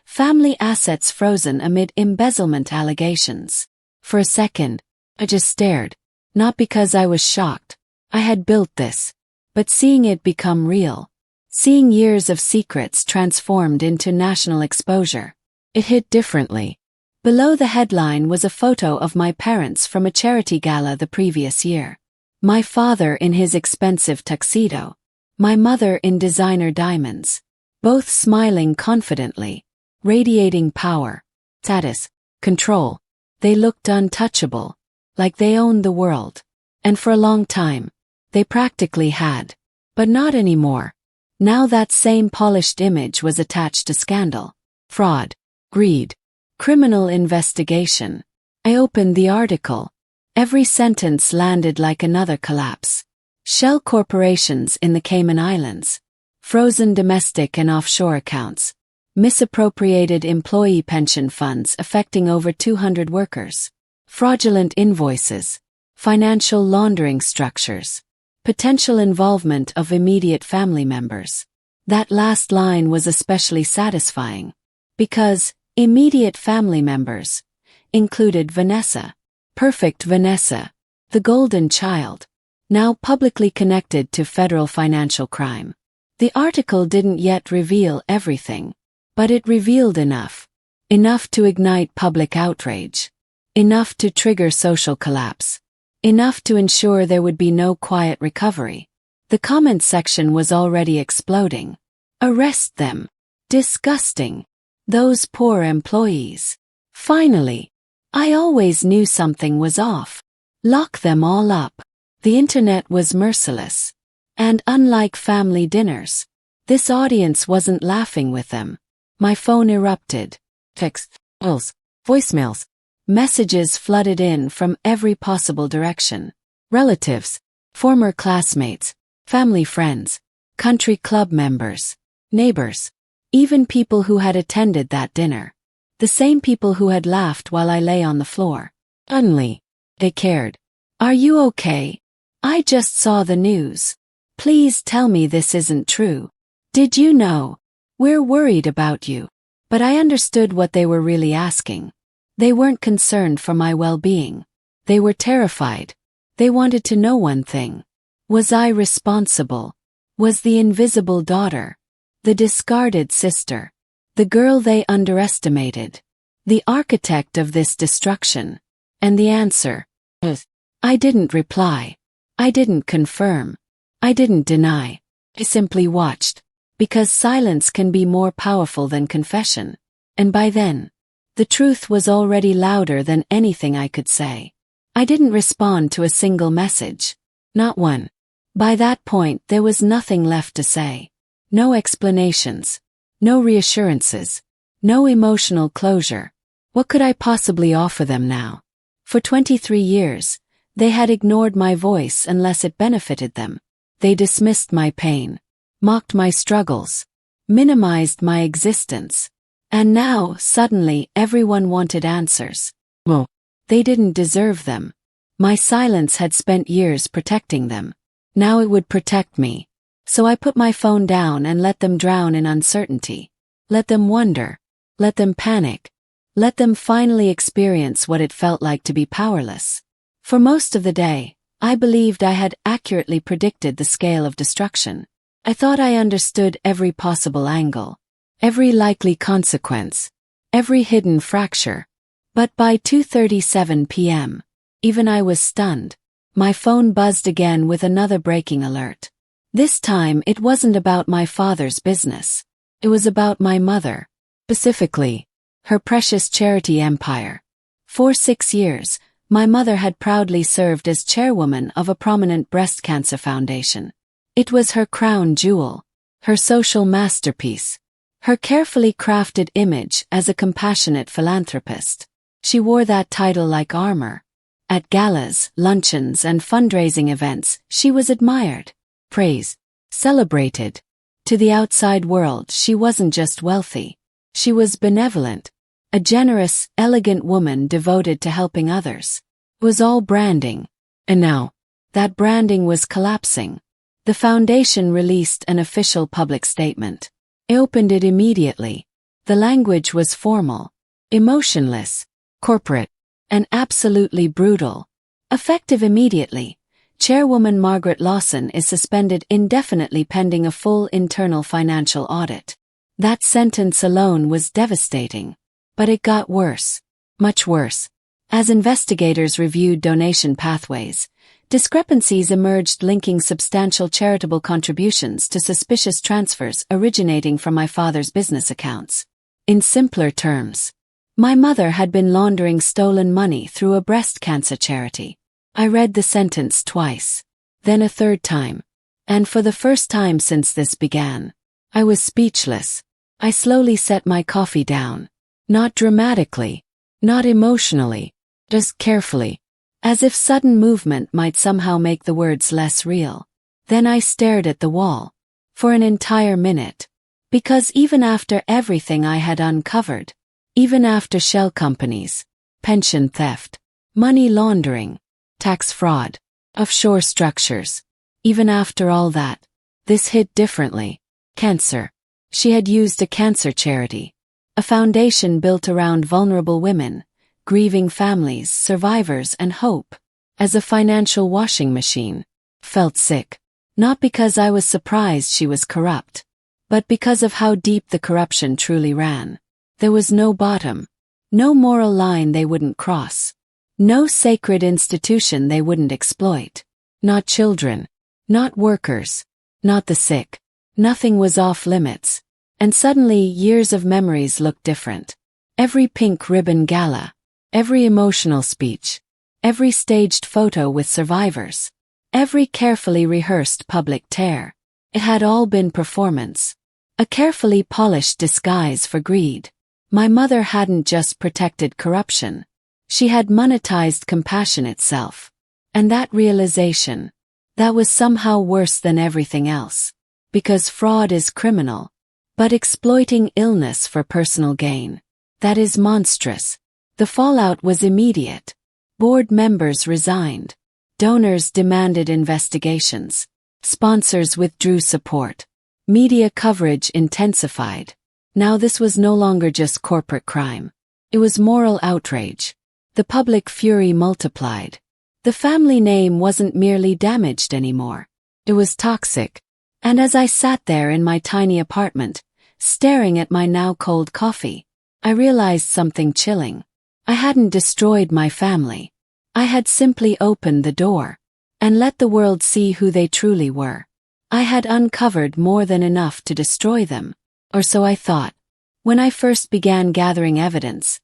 Family assets frozen amid embezzlement allegations. For a second, I just stared. Not because I was shocked. I had built this. But seeing it become real. Seeing years of secrets transformed into national exposure. It hit differently. Below the headline was a photo of my parents from a charity gala the previous year. My father in his expensive tuxedo. My mother in designer diamonds. Both smiling confidently. Radiating power. Status. Control. They looked untouchable. Like they owned the world. And for a long time, they practically had. But not anymore. Now that same polished image was attached to scandal. Fraud. Greed. Criminal investigation. I opened the article. Every sentence landed like another collapse. Shell corporations in the Cayman Islands. Frozen domestic and offshore accounts. Misappropriated employee pension funds affecting over 200 workers. Fraudulent invoices. Financial laundering structures. Potential involvement of immediate family members. That last line was especially satisfying. Because immediate family members included Vanessa. Perfect Vanessa. The golden child. Now publicly connected to federal financial crime. The article didn't yet reveal everything. But it revealed enough. Enough to ignite public outrage. Enough to trigger social collapse. Enough to ensure there would be no quiet recovery. The comment section was already exploding. Arrest them. Disgusting. Those poor employees. Finally. I always knew something was off. Lock them all up. The internet was merciless. And unlike family dinners, this audience wasn't laughing with them. My phone erupted. Texts, calls, voicemails. Messages flooded in from every possible direction. Relatives, former classmates, family friends, country club members, neighbors, even people who had attended that dinner. The same people who had laughed while I lay on the floor. Suddenly, they cared. Are you okay? I just saw the news. Please tell me this isn't true. Did you know? We're worried about you. But I understood what they were really asking. They weren't concerned for my well-being. They were terrified. They wanted to know one thing. Was I responsible? Was the invisible daughter, the discarded sister, the girl they underestimated, the architect of this destruction? And the answer was, I didn't reply. I didn't confirm. I didn't deny. I simply watched. Because silence can be more powerful than confession. And by then, the truth was already louder than anything I could say. I didn't respond to a single message. Not one. By that point there was nothing left to say. No explanations. No reassurances. No emotional closure. What could I possibly offer them now? For 23 years, they had ignored my voice unless it benefited them. They dismissed my pain. Mocked my struggles. Minimized my existence. And now, suddenly, everyone wanted answers. Well, they didn't deserve them. My silence had spent years protecting them. Now it would protect me. So I put my phone down and let them drown in uncertainty. Let them wonder. Let them panic. Let them finally experience what it felt like to be powerless. For most of the day, I believed I had accurately predicted the scale of destruction. I thought I understood every possible angle, every likely consequence, every hidden fracture. But by 2:37 p.m., even I was stunned. My phone buzzed again with another breaking alert. This time it wasn't about my father's business. It was about my mother. Specifically, her precious charity empire. For 6 years, my mother had proudly served as chairwoman of a prominent breast cancer foundation. It was her crown jewel, her social masterpiece, her carefully crafted image as a compassionate philanthropist. She wore that title like armor. At galas, luncheons, and fundraising events, she was admired, praised, celebrated. To the outside world, she wasn't just wealthy. She was benevolent. A generous, elegant woman devoted to helping others. It was all branding. And now, that branding was collapsing. The foundation released an official public statement. I opened it immediately. The language was formal, emotionless, corporate, and absolutely brutal. Effective immediately, Chairwoman Margaret Lawson is suspended indefinitely pending a full internal financial audit. That sentence alone was devastating. But it got worse. Much worse. As investigators reviewed donation pathways, discrepancies emerged linking substantial charitable contributions to suspicious transfers originating from my father's business accounts. In simpler terms, my mother had been laundering stolen money through a breast cancer charity. I read the sentence twice, then a third time, and for the first time since this began, I was speechless. I slowly set my coffee down. Not dramatically, not emotionally, just carefully, as if sudden movement might somehow make the words less real. Then I stared at the wall, for an entire minute. Because even after everything I had uncovered, even after shell companies, pension theft, money laundering, tax fraud, offshore structures, even after all that, this hit differently. Cancer. She had used a cancer charity. A foundation built around vulnerable women, grieving families, survivors, and hope, as a financial washing machine. Felt sick. Not because I was surprised she was corrupt, but because of how deep the corruption truly ran. There was no bottom, no moral line they wouldn't cross, no sacred institution they wouldn't exploit. Not children, not workers, not the sick. Nothing was off limits. And suddenly years of memories looked different. Every pink ribbon gala, every emotional speech, every staged photo with survivors, every carefully rehearsed public tear. It had all been performance. A carefully polished disguise for greed. My mother hadn't just protected corruption. She had monetized compassion itself. And that realization, that was somehow worse than everything else. Because fraud is criminal. But exploiting illness for personal gain, that is monstrous. The fallout was immediate. Board members resigned. Donors demanded investigations. Sponsors withdrew support. Media coverage intensified. Now this was no longer just corporate crime. It was moral outrage. The public fury multiplied. The family name wasn't merely damaged anymore. It was toxic. And as I sat there in my tiny apartment, staring at my now cold coffee, I realized something chilling. I hadn't destroyed my family. I had simply opened the door and let the world see who they truly were. I had uncovered more than enough to destroy them, or so I thought. When I first began gathering evidence,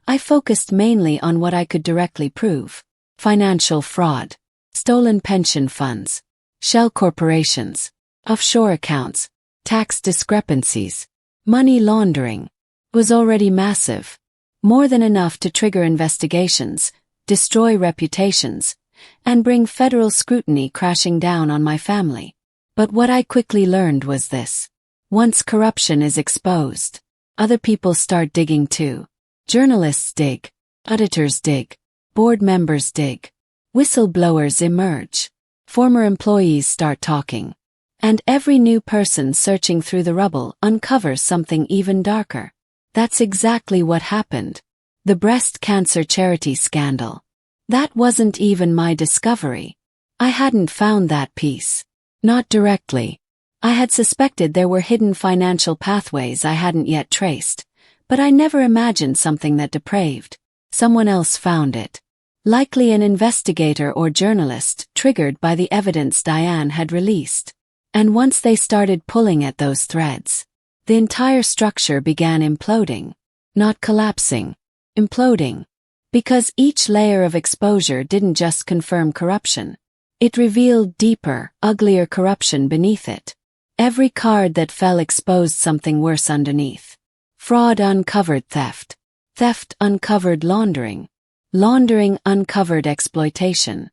I focused mainly on what I could directly prove. Financial fraud, stolen pension funds, shell corporations, offshore accounts, tax discrepancies, money laundering, was already massive. More than enough to trigger investigations, destroy reputations, and bring federal scrutiny crashing down on my family. But what I quickly learned was this. Once corruption is exposed, other people start digging too. Journalists dig, auditors dig, board members dig, whistleblowers emerge. Former employees start talking. And every new person searching through the rubble uncovers something even darker. That's exactly what happened. The breast cancer charity scandal. That wasn't even my discovery. I hadn't found that piece. Not directly. I had suspected there were hidden financial pathways I hadn't yet traced, but I never imagined something that depraved. Someone else found it. Likely an investigator or journalist triggered by the evidence Diane had released. And once they started pulling at those threads, the entire structure began imploding. Not collapsing. Imploding. Because each layer of exposure didn't just confirm corruption. It revealed deeper, uglier corruption beneath it. Every card that fell exposed something worse underneath. Fraud uncovered theft. Theft uncovered laundering. Laundering uncovered exploitation.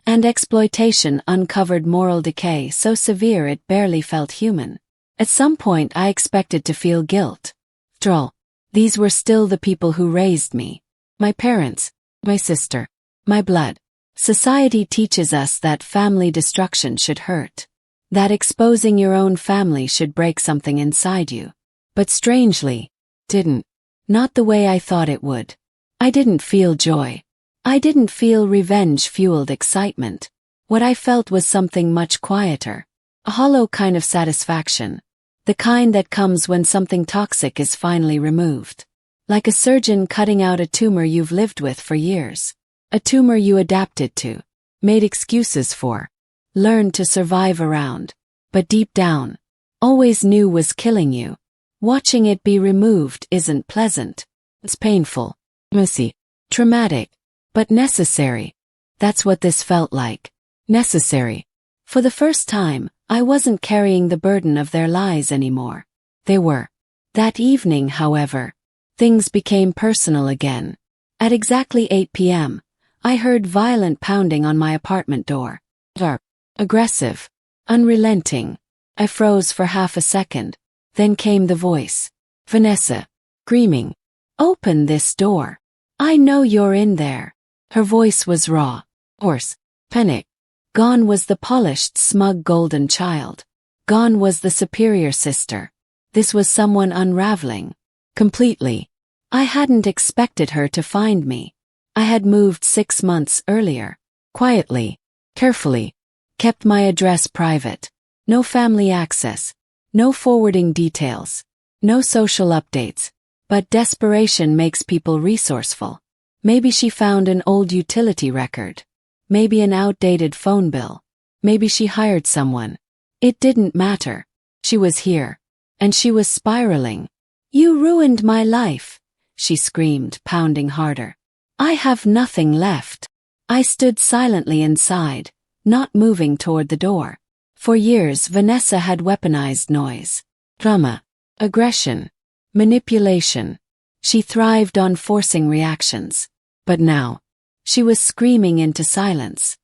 And exploitation uncovered moral decay so severe it barely felt human. At some point I expected to feel guilt. After all, these were still the people who raised me. My parents, my sister, my blood. Society teaches us that family destruction should hurt. That exposing your own family should break something inside you. But strangely, didn't. Not the way I thought it would. I didn't feel joy. I didn't feel revenge-fueled excitement. What I felt was something much quieter. A hollow kind of satisfaction. The kind that comes when something toxic is finally removed. Like a surgeon cutting out a tumor you've lived with for years. A tumor you adapted to. Made excuses for. Learned to survive around. But deep down, always knew was killing you. Watching it be removed isn't pleasant. It's painful. Messy. Traumatic. But necessary. That's what this felt like. Necessary. For the first time, I wasn't carrying the burden of their lies anymore. They were. That evening, however, things became personal again. At exactly 8 p.m., I heard violent pounding on my apartment door. Sharp. Aggressive. Unrelenting. I froze for half a second. Then came the voice. Vanessa. Screaming. Open this door. I know you're in there. Her voice was raw, hoarse, panic. Gone was the polished, smug golden child. Gone was the superior sister. This was someone unraveling. Completely. I hadn't expected her to find me. I had moved 6 months earlier. Quietly, carefully. Kept my address private. No family access. No forwarding details. No social updates. But desperation makes people resourceful. Maybe she found an old utility record. Maybe an outdated phone bill. Maybe she hired someone. It didn't matter. She was here. And she was spiraling. You ruined my life, she screamed, pounding harder. I have nothing left. I stood silently inside, not moving toward the door. For years Vanessa had weaponized noise. Drama. Aggression. Manipulation. She thrived on forcing reactions. But now, she was screaming into silence.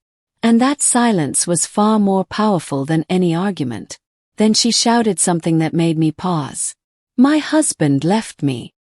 And that silence was far more powerful than any argument. Then she shouted something that made me pause. My husband left me.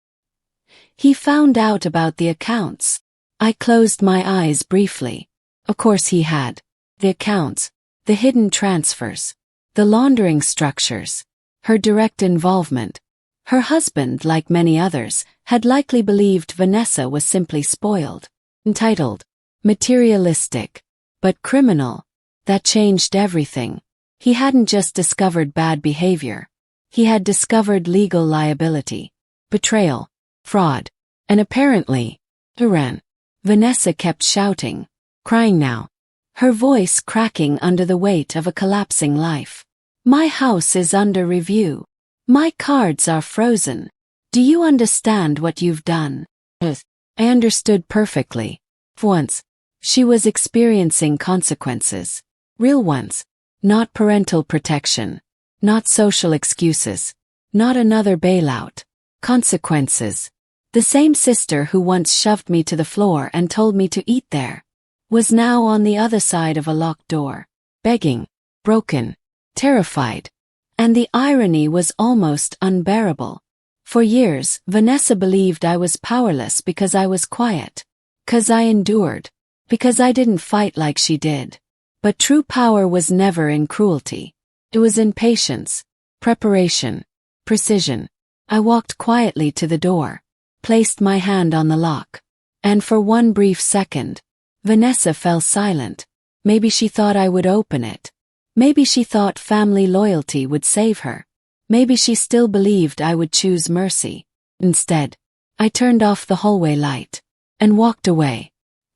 He found out about the accounts. I closed my eyes briefly. Of course he had. The accounts, the hidden transfers, the laundering structures, her direct involvement. Her husband, like many others, had likely believed Vanessa was simply spoiled, entitled, materialistic, but criminal. That changed everything. He hadn't just discovered bad behavior. He had discovered legal liability, betrayal, fraud, and apparently, tyranny. Vanessa kept shouting, crying now, her voice cracking under the weight of a collapsing life. My house is under review. My cards are frozen. Do you understand what you've done? I understood perfectly. For once, she was experiencing consequences. Real ones. Not parental protection. Not social excuses. Not another bailout. Consequences. The same sister who once shoved me to the floor and told me to eat there was now on the other side of a locked door, begging, broken, terrified. And the irony was almost unbearable. For years, Vanessa believed I was powerless because I was quiet. Because I endured. Because I didn't fight like she did. But true power was never in cruelty. It was in patience, preparation, precision. I walked quietly to the door, placed my hand on the lock, and for one brief second, Vanessa fell silent. Maybe she thought I would open it. Maybe she thought family loyalty would save her. Maybe she still believed I would choose mercy. Instead, I turned off the hallway light and walked away.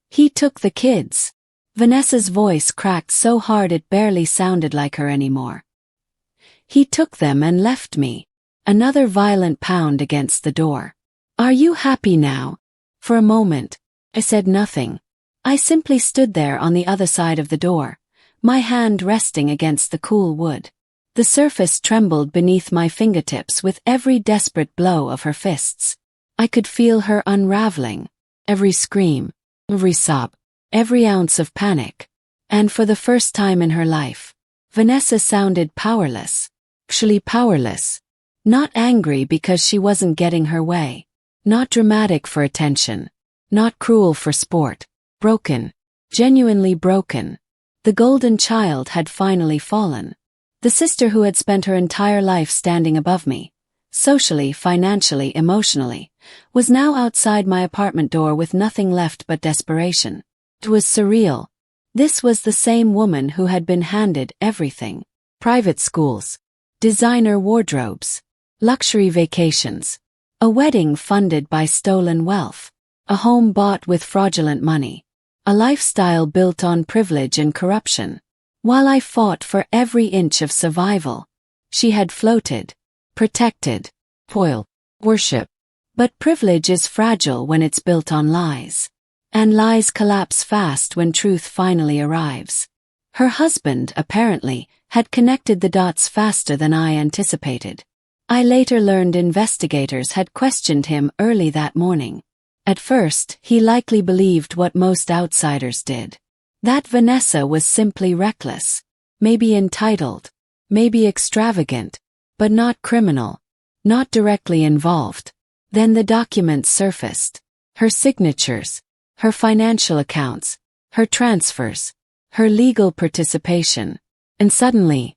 He took the kids. Vanessa's voice cracked so hard it barely sounded like her anymore. He took them and left me. Another violent pound against the door. Are you happy now? For a moment, I said nothing. I simply stood there on the other side of the door, my hand resting against the cool wood. The surface trembled beneath my fingertips with every desperate blow of her fists. I could feel her unraveling. Every scream, every sob, every ounce of panic. And for the first time in her life, Vanessa sounded powerless. Actually powerless. Not angry because she wasn't getting her way. Not dramatic for attention. Not cruel for sport. Broken. Genuinely broken. The golden child had finally fallen. The sister who had spent her entire life standing above me, socially, financially, emotionally, was now outside my apartment door with nothing left but desperation. It was surreal. This was the same woman who had been handed everything. Private schools. Designer wardrobes. Luxury vacations. A wedding funded by stolen wealth. A home bought with fraudulent money. A lifestyle built on privilege and corruption. While I fought for every inch of survival, she had floated, protected, spoiled, worshiped. But privilege is fragile when it's built on lies. And lies collapse fast when truth finally arrives. Her husband, apparently, had connected the dots faster than I anticipated. I later learned investigators had questioned him early that morning. At first, he likely believed what most outsiders did. That Vanessa was simply reckless, maybe entitled, maybe extravagant, but not criminal, not directly involved. Then the documents surfaced. Her signatures, her financial accounts, her transfers, her legal participation. And suddenly,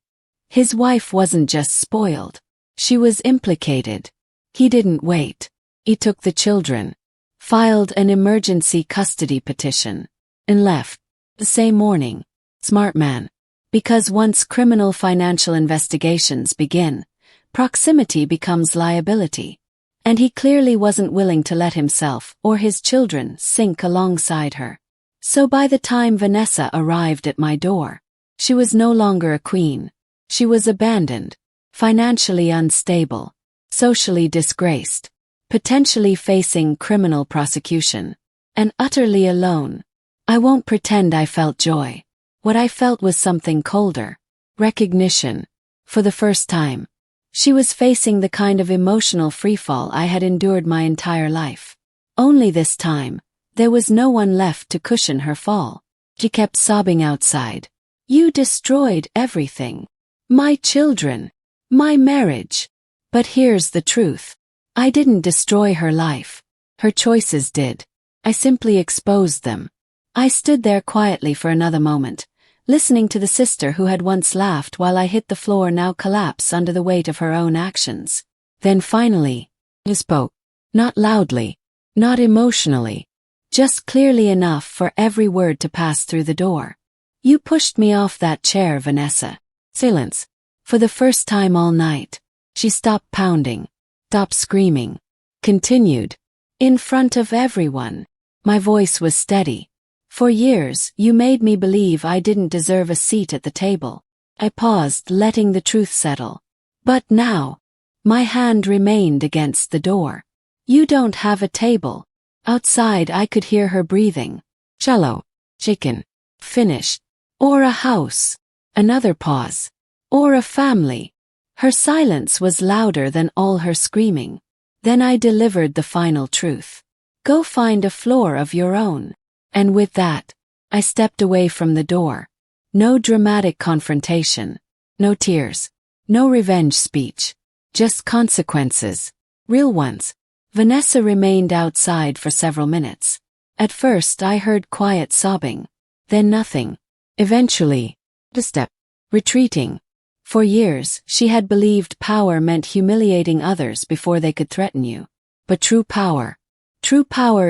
his wife wasn't just spoiled. She was implicated. He didn't wait. He took the children, filed an emergency custody petition, and left. The same morning. Smart man. Because once criminal financial investigations begin, proximity becomes liability. And he clearly wasn't willing to let himself or his children sink alongside her. So by the time Vanessa arrived at my door, she was no longer a queen. She was abandoned, financially unstable, socially disgraced, potentially facing criminal prosecution, and utterly alone. I won't pretend I felt joy. What I felt was something colder. Recognition. For the first time, she was facing the kind of emotional freefall I had endured my entire life. Only this time, there was no one left to cushion her fall. She kept sobbing outside. You destroyed everything. My children. My marriage. But here's the truth. I didn't destroy her life. Her choices did. I simply exposed them. I stood there quietly for another moment, listening to the sister who had once laughed while I hit the floor now collapse under the weight of her own actions. Then finally, he spoke. Not loudly, not emotionally, just clearly enough for every word to pass through the door. You pushed me off that chair, Vanessa. Silence. For the first time all night, she stopped pounding, stopped screaming, continued. In front of everyone. My voice was steady. For years, you made me believe I didn't deserve a seat at the table. I paused, letting the truth settle. But now, my hand remained against the door. You don't have a table. Outside I could hear her breathing. Shallow. Chicken. Finished. Or a house. Another pause. Or a family. Her silence was louder than all her screaming. Then I delivered the final truth. Go find a floor of your own. And with that, I stepped away from the door. No dramatic confrontation. No tears. No revenge speech. Just consequences. Real ones. Vanessa remained outside for several minutes. At first I heard quiet sobbing. Then nothing. Eventually, the step, retreating. For years, she had believed power meant humiliating others before they could threaten you. But true power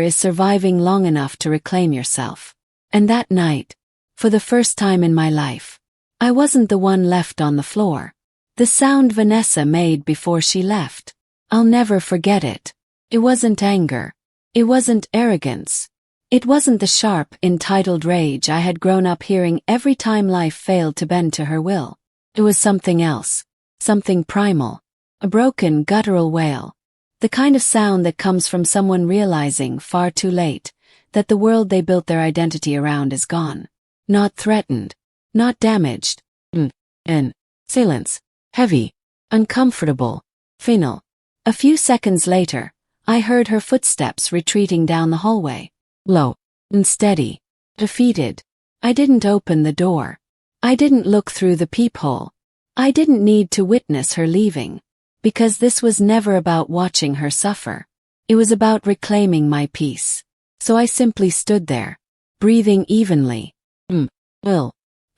is surviving long enough to reclaim yourself. And that night, for the first time in my life, I wasn't the one left on the floor. The sound Vanessa made before she left, I'll never forget it. It wasn't anger. It wasn't arrogance. It wasn't the sharp, entitled rage I had grown up hearing every time life failed to bend to her will. It was something else, something primal, a broken, guttural wail. The kind of sound that comes from someone realizing, far too late, that the world they built their identity around is gone. Not threatened, not damaged. And silence, heavy, uncomfortable, final. A few seconds later, I heard her footsteps retreating down the hallway. Low and steady, defeated. I didn't open the door. I didn't look through the peephole. I didn't need to witness her leaving. Because this was never about watching her suffer. It was about reclaiming my peace. So I simply stood there, breathing evenly.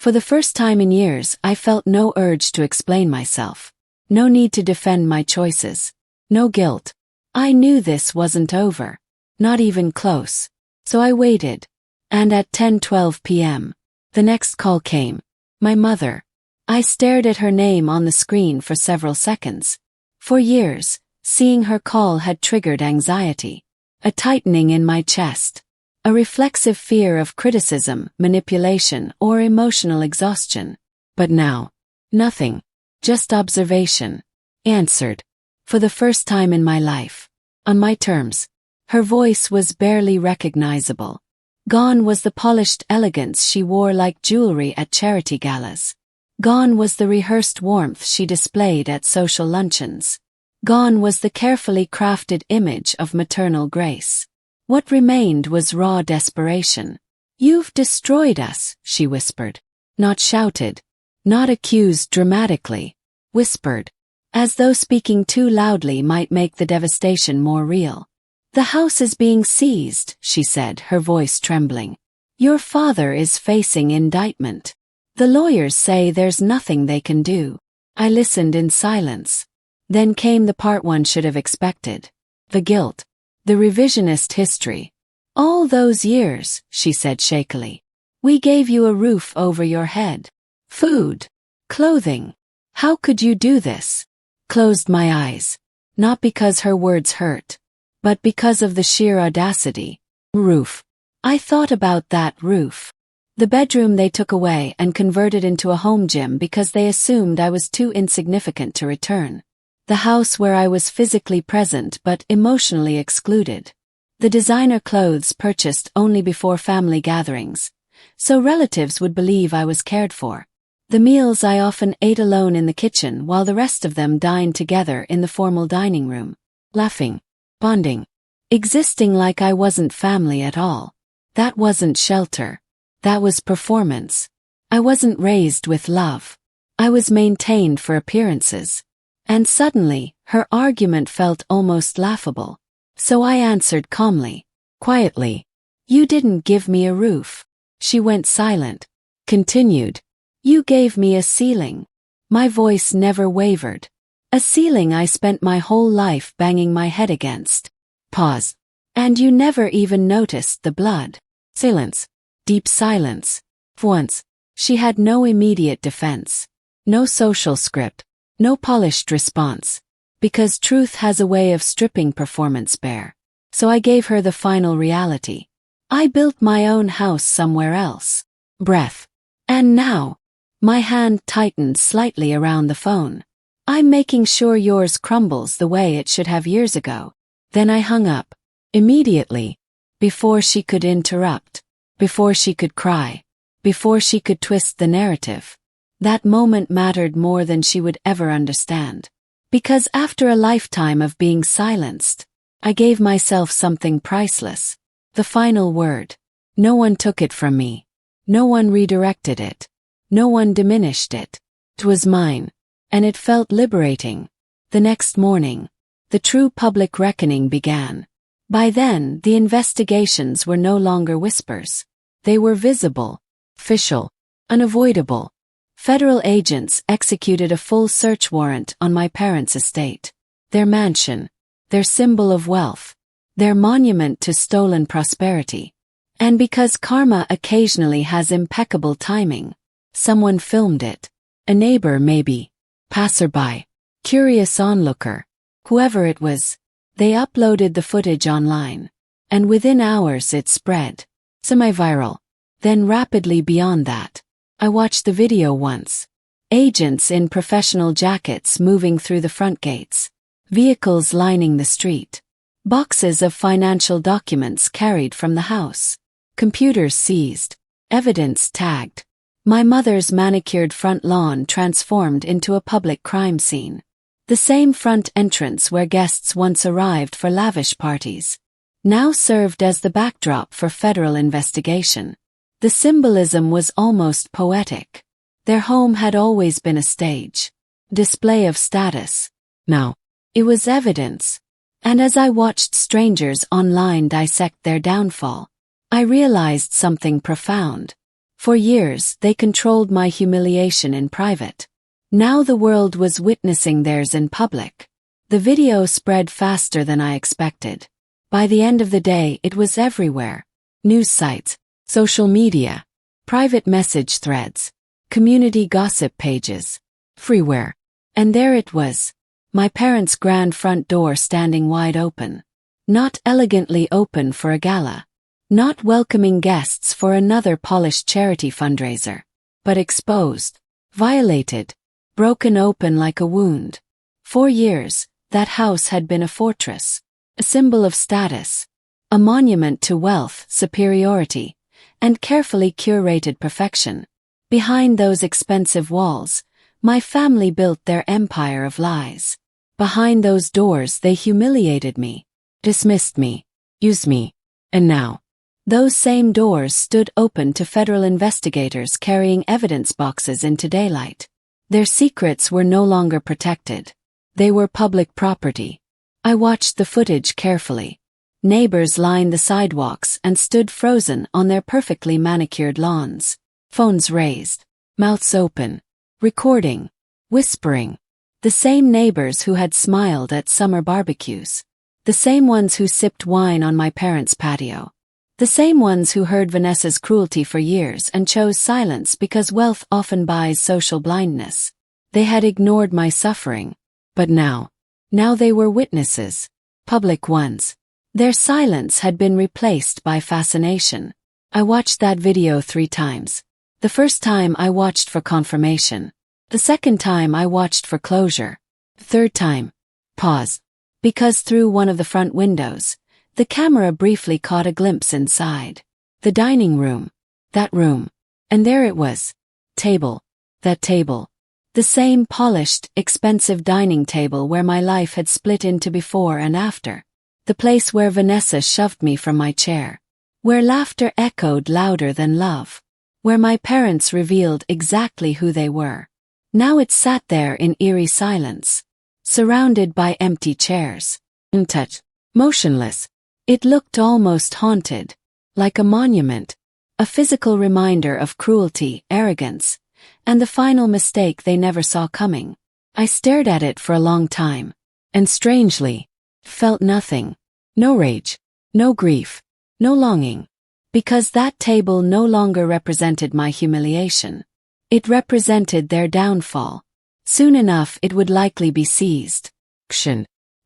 For the first time in years, I felt no urge to explain myself. No need to defend my choices. No guilt. I knew this wasn't over. Not even close. So I waited. And at 10:12 p.m., the next call came. My mother. I stared at her name on the screen for several seconds. For years, seeing her call had triggered anxiety. A tightening in my chest. A reflexive fear of criticism, manipulation, or emotional exhaustion. But now, nothing. Just observation. Answered. For the first time in my life. On my terms. Her voice was barely recognizable. Gone was the polished elegance she wore like jewelry at charity galas. Gone was the rehearsed warmth she displayed at social luncheons. Gone was the carefully crafted image of maternal grace. What remained was raw desperation. "You've destroyed us," she whispered. Not shouted. Not accused dramatically. Whispered. As though speaking too loudly might make the devastation more real. "The house is being seized," she said, her voice trembling. "Your father is facing indictment. The lawyers say there's nothing they can do." I listened in silence. Then came the part one should have expected. The guilt. The revisionist history. "All those years," she said shakily. "We gave you a roof over your head. Food. Clothing. How could you do this?" Closed my eyes. Not because her words hurt. But because of the sheer audacity. Roof. I thought about that roof. The bedroom they took away and converted into a home gym because they assumed I was too insignificant to return. The house where I was physically present but emotionally excluded. The designer clothes purchased only before family gatherings, so relatives would believe I was cared for. The meals I often ate alone in the kitchen while the rest of them dined together in the formal dining room. Laughing. Bonding. Existing like I wasn't family at all. That wasn't shelter. That was performance. I wasn't raised with love. I was maintained for appearances. And suddenly, her argument felt almost laughable. So I answered calmly, quietly. "You didn't give me a roof." She went silent. Continued. "You gave me a ceiling." My voice never wavered. A ceiling I spent my whole life banging my head against. Pause. "And you never even noticed the blood." Silence. Deep silence. Once, she had no immediate defense. No social script. No polished response. Because truth has a way of stripping performance bare. So I gave her the final reality. I built my own house somewhere else. Breath. "And now," my hand tightened slightly around the phone. "I'm making sure yours crumbles the way it should have years ago." Then I hung up. Immediately. Before she could interrupt. Before she could cry. Before she could twist the narrative. That moment mattered more than she would ever understand. Because after a lifetime of being silenced, I gave myself something priceless. The final word. No one took it from me. No one redirected it. No one diminished it. It was mine. And it felt liberating. The next morning, the true public reckoning began. By then, the investigations were no longer whispers. They were visible, official. Unavoidable. Federal agents executed a full search warrant on my parents' estate. Their mansion. Their symbol of wealth. Their monument to stolen prosperity. And because karma occasionally has impeccable timing, someone filmed it. A neighbor maybe. Passerby. Curious onlooker. Whoever it was. They uploaded the footage online. And within hours it spread. Semi-viral. Then rapidly beyond that. I watched the video once. Agents in professional jackets moving through the front gates. Vehicles lining the street. Boxes of financial documents carried from the house. Computers seized. Evidence tagged. My mother's manicured front lawn transformed into a public crime scene. The same front entrance where guests once arrived for lavish parties now served as the backdrop for federal investigation. The symbolism was almost poetic. Their home had always been a stage. Display of status. Now, it was evidence. And as I watched strangers online dissect their downfall, I realized something profound. For years, they controlled my humiliation in private. Now the world was witnessing theirs in public. The video spread faster than I expected. By the end of the day, it was everywhere. News sites. Social media, private message threads, community gossip pages, freeware. And there it was, my parents' grand front door standing wide open. Not elegantly open for a gala. Not welcoming guests for another polished charity fundraiser. But exposed, violated, broken open like a wound. For years, that house had been a fortress, a symbol of status, a monument to wealth, superiority, and carefully curated perfection. Behind those expensive walls, my family built their empire of lies. Behind those doors they humiliated me, dismissed me, used me. And now, those same doors stood open to federal investigators carrying evidence boxes into daylight. Their secrets were no longer protected. They were public property. I watched the footage carefully. Neighbors lined the sidewalks and stood frozen on their perfectly manicured lawns. Phones raised, mouths open, recording, whispering. The same neighbors who had smiled at summer barbecues. The same ones who sipped wine on my parents' patio. The same ones who heard Vanessa's cruelty for years and chose silence because wealth often buys social blindness. They had ignored my suffering. But now they were witnesses. Public ones. Their silence had been replaced by fascination. I watched that video 3 times. The first time I watched for confirmation. The second time I watched for closure. The third time. Pause. Because through one of the front windows, the camera briefly caught a glimpse inside. The dining room. That room. And there it was. Table. That table. The same polished, expensive dining table where my life had split into before and after. The place where Vanessa shoved me from my chair. Where laughter echoed louder than love. Where my parents revealed exactly who they were. Now it sat there in eerie silence. Surrounded by empty chairs. Untouched. Motionless. It looked almost haunted. Like a monument. A physical reminder of cruelty, arrogance, and the final mistake they never saw coming. I stared at it for a long time. And strangely, felt nothing. No rage. No grief. No longing. Because that table no longer represented my humiliation. It represented their downfall. Soon enough it would likely be seized.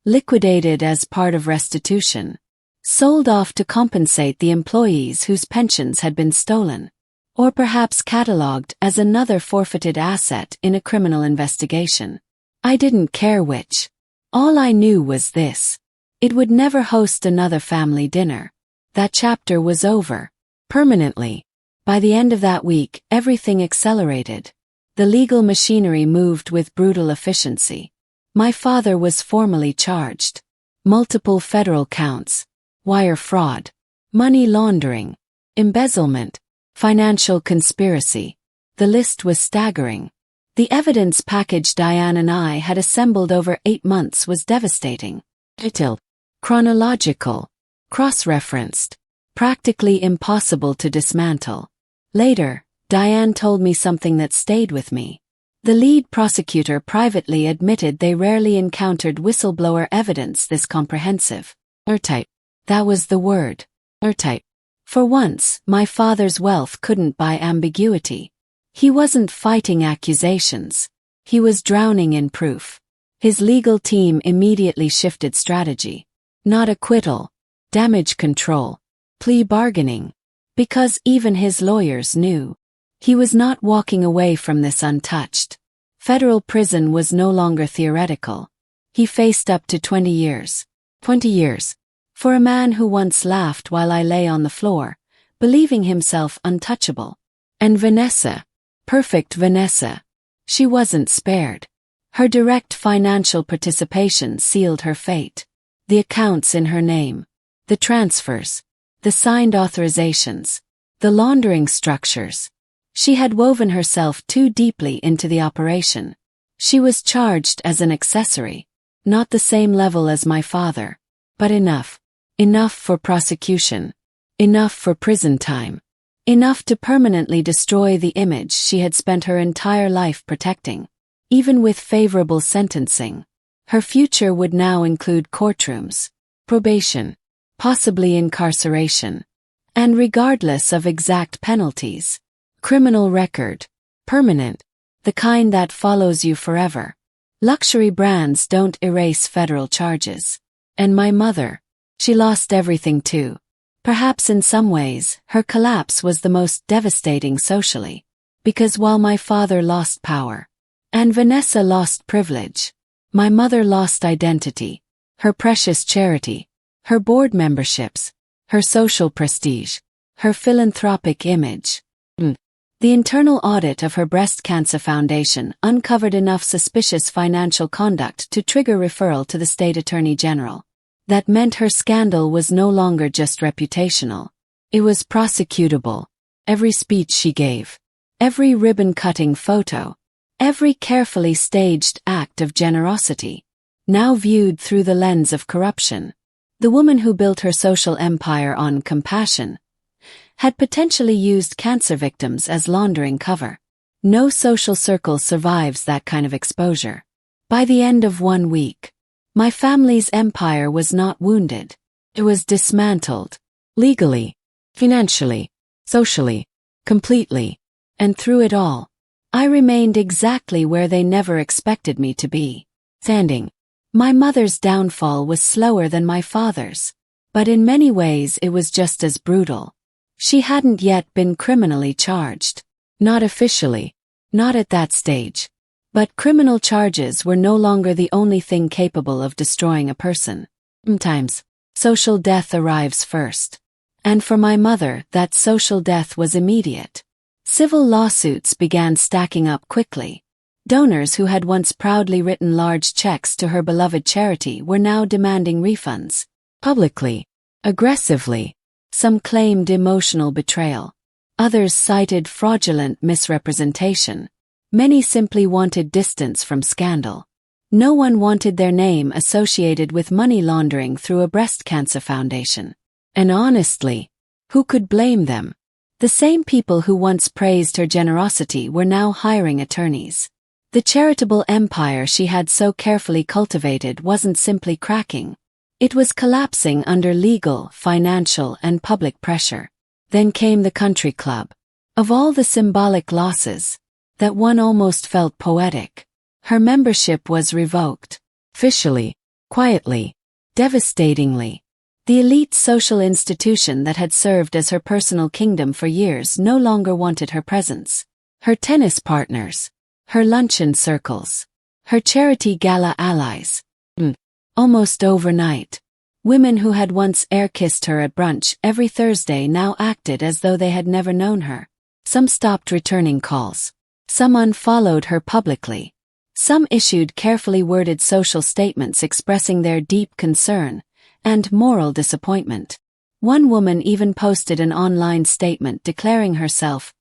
Liquidated as part of restitution. Sold off to compensate the employees whose pensions had been stolen. Or perhaps catalogued as another forfeited asset in a criminal investigation. I didn't care which. All I knew was this. It would never host another family dinner. That chapter was over. Permanently. By the end of that week, everything accelerated. The legal machinery moved with brutal efficiency. My father was formally charged. Multiple federal counts. Wire fraud. Money laundering. Embezzlement. Financial conspiracy. The list was staggering. The evidence package Diane and I had assembled over 8 months was devastating. Detailed. Chronological. Cross-referenced. Practically impossible to dismantle. Later, Diane told me something that stayed with me. The lead prosecutor privately admitted they rarely encountered whistleblower evidence this comprehensive. Airtight. That was the word. Airtight. For once, my father's wealth couldn't buy ambiguity. He wasn't fighting accusations. He was drowning in proof. His legal team immediately shifted strategy. Not acquittal, damage control, plea bargaining. Because even his lawyers knew. He was not walking away from this untouched. Federal prison was no longer theoretical. He faced up to 20 years. 20 years. For a man who once laughed while I lay on the floor, believing himself untouchable. And Vanessa. Perfect Vanessa. She wasn't spared. Her direct financial participation sealed her fate. The accounts in her name. The transfers. The signed authorizations. The laundering structures. She had woven herself too deeply into the operation. She was charged as an accessory. Not the same level as my father. But enough. Enough for prosecution. Enough for prison time. Enough to permanently destroy the image she had spent her entire life protecting. Even with favorable sentencing, her future would now include courtrooms, probation, possibly incarceration, and regardless of exact penalties, criminal record, permanent, the kind that follows you forever. Luxury brands don't erase federal charges. And my mother, she lost everything too. Perhaps in some ways, her collapse was the most devastating socially. Because while my father lost power, and Vanessa lost privilege, my mother lost identity, her precious charity, her board memberships, her social prestige, her philanthropic image. The internal audit of her breast cancer foundation uncovered enough suspicious financial conduct to trigger referral to the state attorney general. That meant her scandal was no longer just reputational. It was prosecutable. Every speech she gave, every ribbon-cutting photo, every carefully staged act of generosity, now viewed through the lens of corruption. The woman who built her social empire on compassion had potentially used cancer victims as laundering cover. No social circle survives that kind of exposure. By the end of 1 week, my family's empire was not wounded. It was dismantled. Legally, financially, socially, completely. And through it all, I remained exactly where they never expected me to be. Standing. My mother's downfall was slower than my father's. But in many ways it was just as brutal. She hadn't yet been criminally charged. Not officially. Not at that stage. But criminal charges were no longer the only thing capable of destroying a person. Sometimes, social death arrives first. And for my mother, that social death was immediate. Civil lawsuits began stacking up quickly. Donors who had once proudly written large checks to her beloved charity were now demanding refunds. Publicly. Aggressively. Some claimed emotional betrayal. Others cited fraudulent misrepresentation. Many simply wanted distance from scandal. No one wanted their name associated with money laundering through a breast cancer foundation. And honestly, who could blame them? The same people who once praised her generosity were now hiring attorneys. The charitable empire she had so carefully cultivated wasn't simply cracking. It was collapsing under legal, financial, and public pressure. Then came the country club. Of all the symbolic losses, that one almost felt poetic. Her membership was revoked. Officially, quietly, devastatingly. The elite social institution that had served as her personal kingdom for years no longer wanted her presence. Her tennis partners. Her luncheon circles. Her charity gala allies. Almost overnight. Women who had once air-kissed her at brunch every Thursday now acted as though they had never known her. Some stopped returning calls. Some unfollowed her publicly. Some issued carefully worded social statements expressing their deep concern and moral disappointment. One woman even posted an online statement declaring herself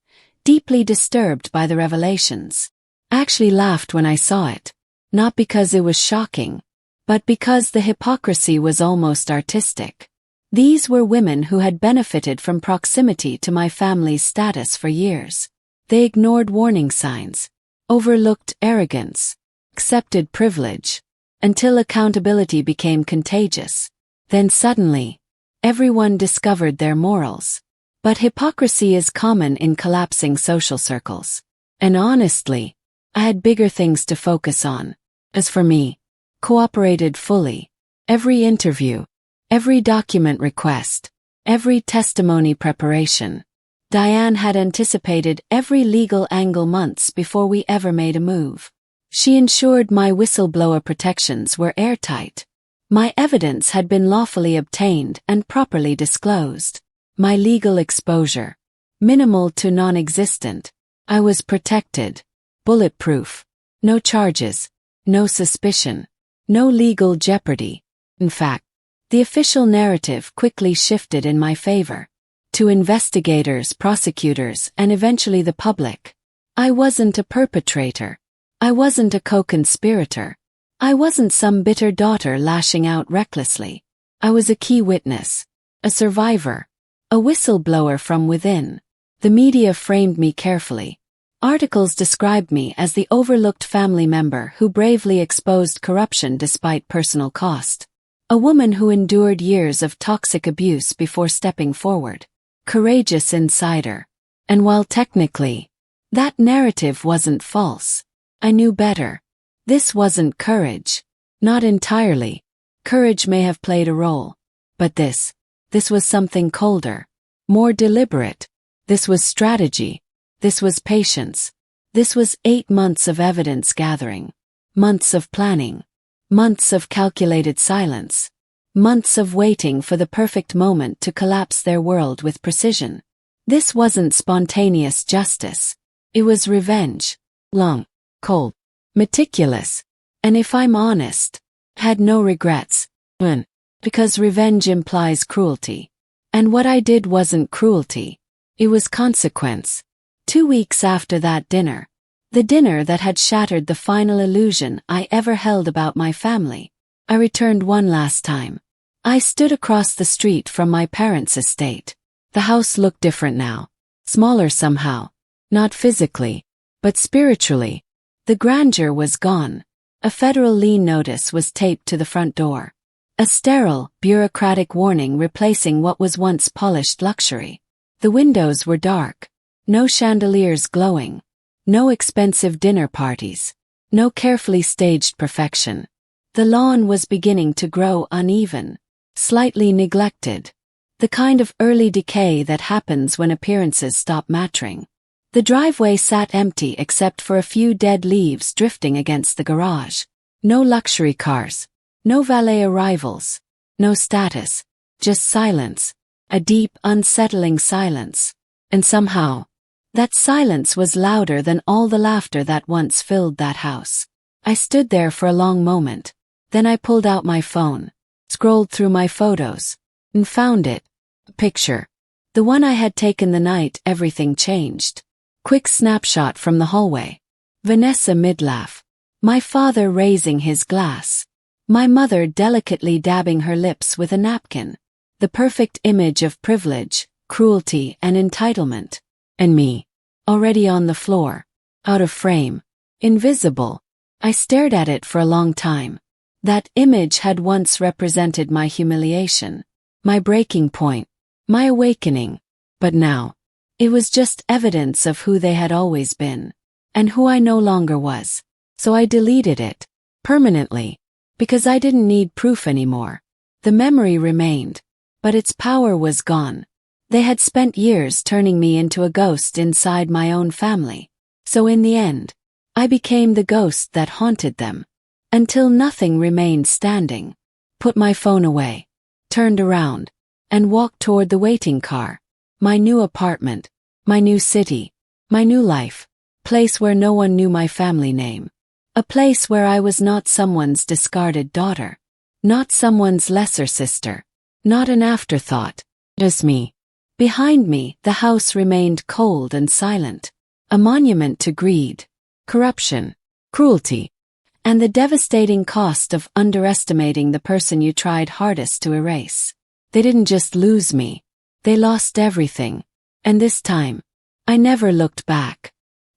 deeply disturbed by the revelations. I actually laughed when I saw it, not because it was shocking, but because the hypocrisy was almost artistic. These were women who had benefited from proximity to my family's status for years. They ignored warning signs, overlooked arrogance, accepted privilege, until accountability became contagious. Then suddenly, everyone discovered their morals. But hypocrisy is common in collapsing social circles. And honestly, I had bigger things to focus on. As for me, cooperated fully. Every interview, every document request, every testimony preparation. Diane had anticipated every legal angle months before we ever made a move. She ensured my whistleblower protections were airtight. My evidence had been lawfully obtained and properly disclosed. My legal exposure, minimal to non-existent. I was protected, bulletproof. No charges, no suspicion, no legal jeopardy. In fact, the official narrative quickly shifted in my favor. To investigators, prosecutors, and eventually the public. I wasn't a perpetrator. I wasn't a co-conspirator. I wasn't some bitter daughter lashing out recklessly. I was a key witness, a survivor, a whistleblower from within. The media framed me carefully. Articles described me as the overlooked family member who bravely exposed corruption despite personal cost. A woman who endured years of toxic abuse before stepping forward. Courageous insider. And while technically, that narrative wasn't false, I knew better. This wasn't courage. Not entirely. Courage may have played a role. But this was something colder. More deliberate. This was strategy. This was patience. This was 8 months of evidence gathering. Months of planning. Months of calculated silence. Months of waiting for the perfect moment to collapse their world with precision. This wasn't spontaneous justice. It was revenge. Long, cold, meticulous. And if I'm honest, had no regrets. Because revenge implies cruelty. And what I did wasn't cruelty. It was consequence. 2 weeks after that dinner, the dinner that had shattered the final illusion I ever held about my family, I returned one last time. I stood across the street from my parents' estate. The house looked different now. Smaller somehow. Not physically, but spiritually. The grandeur was gone. A federal lien notice was taped to the front door. A sterile, bureaucratic warning replacing what was once polished luxury. The windows were dark. No chandeliers glowing. No expensive dinner parties. No carefully staged perfection. The lawn was beginning to grow uneven. Slightly neglected. The kind of early decay that happens when appearances stop mattering. The driveway sat empty except for a few dead leaves drifting against the garage. No luxury cars. No valet arrivals. No status. Just silence. A deep, unsettling silence. And somehow, that silence was louder than all the laughter that once filled that house. I stood there for a long moment. Then I pulled out my phone, scrolled through my photos, and found it. A picture. The one I had taken the night everything changed. Quick snapshot from the hallway. Vanessa mid-laugh. My father raising his glass. My mother delicately dabbing her lips with a napkin. The perfect image of privilege, cruelty, and entitlement. And me, already on the floor, out of frame, invisible. I stared at it for a long time. That image had once represented my humiliation, my breaking point, my awakening. But now, it was just evidence of who they had always been, and who I no longer was. So I deleted it, permanently, because I didn't need proof anymore. The memory remained, but its power was gone. They had spent years turning me into a ghost inside my own family. So in the end, I became the ghost that haunted them. Until nothing remained standing. Put my phone away. Turned around. And walked toward the waiting car. My new apartment. My new city. My new life. Place where no one knew my family name. A place where I was not someone's discarded daughter. Not someone's lesser sister. Not an afterthought. Just me. Behind me, the house remained cold and silent. A monument to greed, corruption, cruelty, and the devastating cost of underestimating the person you tried hardest to erase. They didn't just lose me. They lost everything. And this time, I never looked back.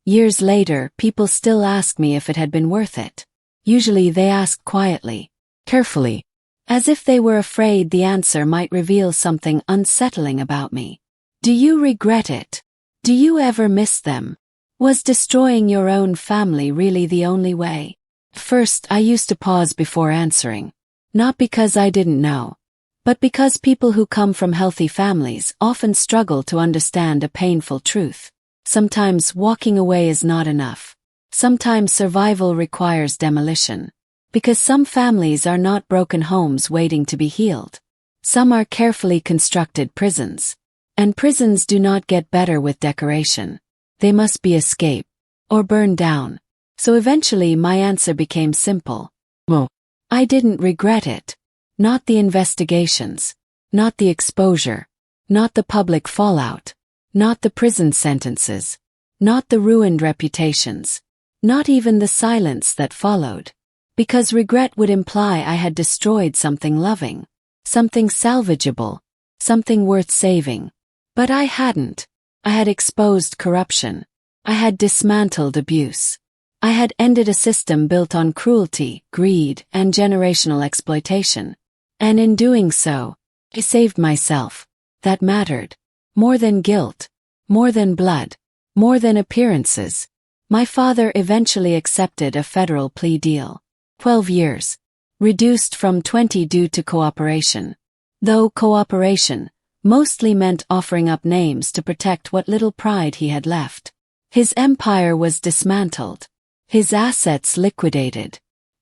Years later, people still ask me if it had been worth it. Usually they ask quietly, carefully, as if they were afraid the answer might reveal something unsettling about me. Do you regret it? Do you ever miss them? Was destroying your own family really the only way? First, I used to pause before answering. Not because I didn't know, but because people who come from healthy families often struggle to understand a painful truth. Sometimes walking away is not enough. Sometimes survival requires demolition. Because some families are not broken homes waiting to be healed. Some are carefully constructed prisons. And prisons do not get better with decoration. They must be escaped or burned down. So eventually my answer became simple. Well, I didn't regret it. Not the investigations. Not the exposure. Not the public fallout. Not the prison sentences. Not the ruined reputations. Not even the silence that followed. Because regret would imply I had destroyed something loving. Something salvageable. Something worth saving. But I hadn't. I had exposed corruption. I had dismantled abuse. I had ended a system built on cruelty, greed, and generational exploitation. And in doing so, I saved myself. That mattered. More than guilt. More than blood. More than appearances. My father eventually accepted a federal plea deal. 12 years. Reduced from 20 due to cooperation. Though cooperation mostly meant offering up names to protect what little pride he had left. His empire was dismantled. His assets liquidated.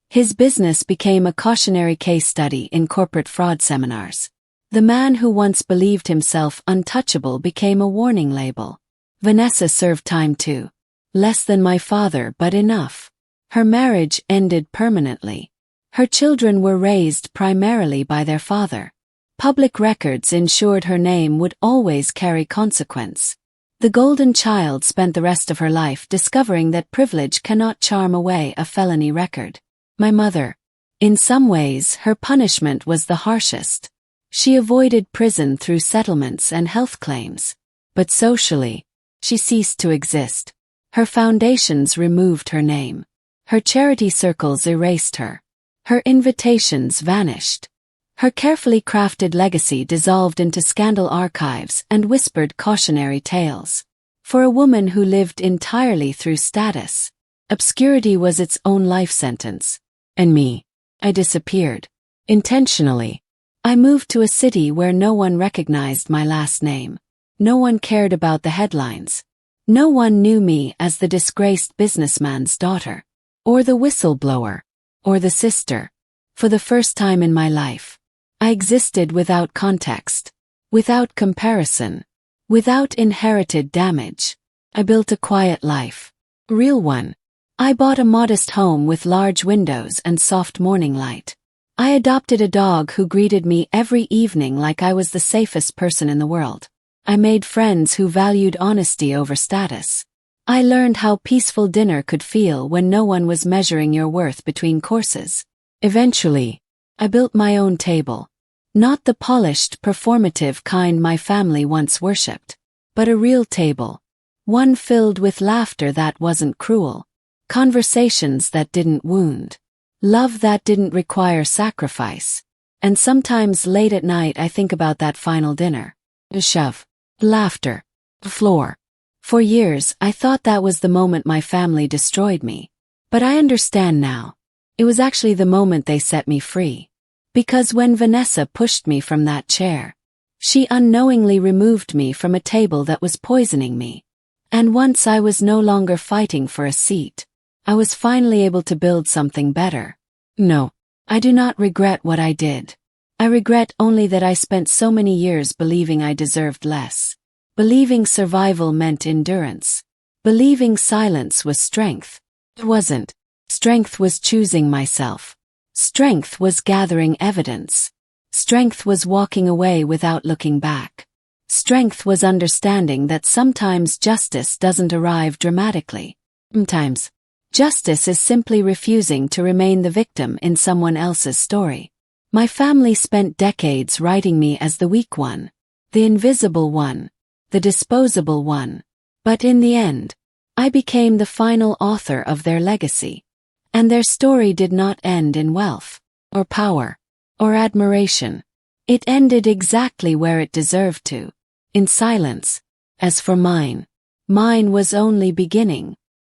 His business became a cautionary case study in corporate fraud seminars. The man who once believed himself untouchable became a warning label. Vanessa served time too. Less than my father, but enough. Her marriage ended permanently. Her children were raised primarily by their father. Public records ensured her name would always carry consequence. The golden child spent the rest of her life discovering that privilege cannot charm away a felony record. My mother. In some ways, her punishment was the harshest. She avoided prison through settlements and health claims. But socially, she ceased to exist. Her foundations removed her name. Her charity circles erased her. Her invitations vanished. Her carefully crafted legacy dissolved into scandal archives and whispered cautionary tales. For a woman who lived entirely through status, obscurity was its own life sentence. And me. I disappeared. Intentionally. I moved to a city where no one recognized my last name. No one cared about the headlines. No one knew me as the disgraced businessman's daughter. Or the whistleblower. Or the sister. For the first time in my life, I existed without context, without comparison, without inherited damage. I built a quiet life. A real one. I bought a modest home with large windows and soft morning light. I adopted a dog who greeted me every evening like I was the safest person in the world. I made friends who valued honesty over status. I learned how peaceful dinner could feel when no one was measuring your worth between courses. Eventually, I built my own table. Not the polished, performative kind my family once worshipped, but a real table. One filled with laughter that wasn't cruel. Conversations that didn't wound. Love that didn't require sacrifice. And sometimes late at night I think about that final dinner. A shove. Laughter. Floor. For years I thought that was the moment my family destroyed me. But I understand now. It was actually the moment they set me free. Because when Vanessa pushed me from that chair, she unknowingly removed me from a table that was poisoning me. And once I was no longer fighting for a seat, I was finally able to build something better. No, I do not regret what I did. I regret only that I spent so many years believing I deserved less. Believing survival meant endurance. Believing silence was strength. It wasn't. Strength was choosing myself. Strength was gathering evidence. Strength was walking away without looking back. Strength was understanding that sometimes justice doesn't arrive dramatically. Sometimes, justice is simply refusing to remain the victim in someone else's story. My family spent decades writing me as the weak one, the invisible one, the disposable one. But in the end, I became the final author of their legacy. And their story did not end in wealth, or power, or admiration. It ended exactly where it deserved to, in silence. As for mine was only beginning.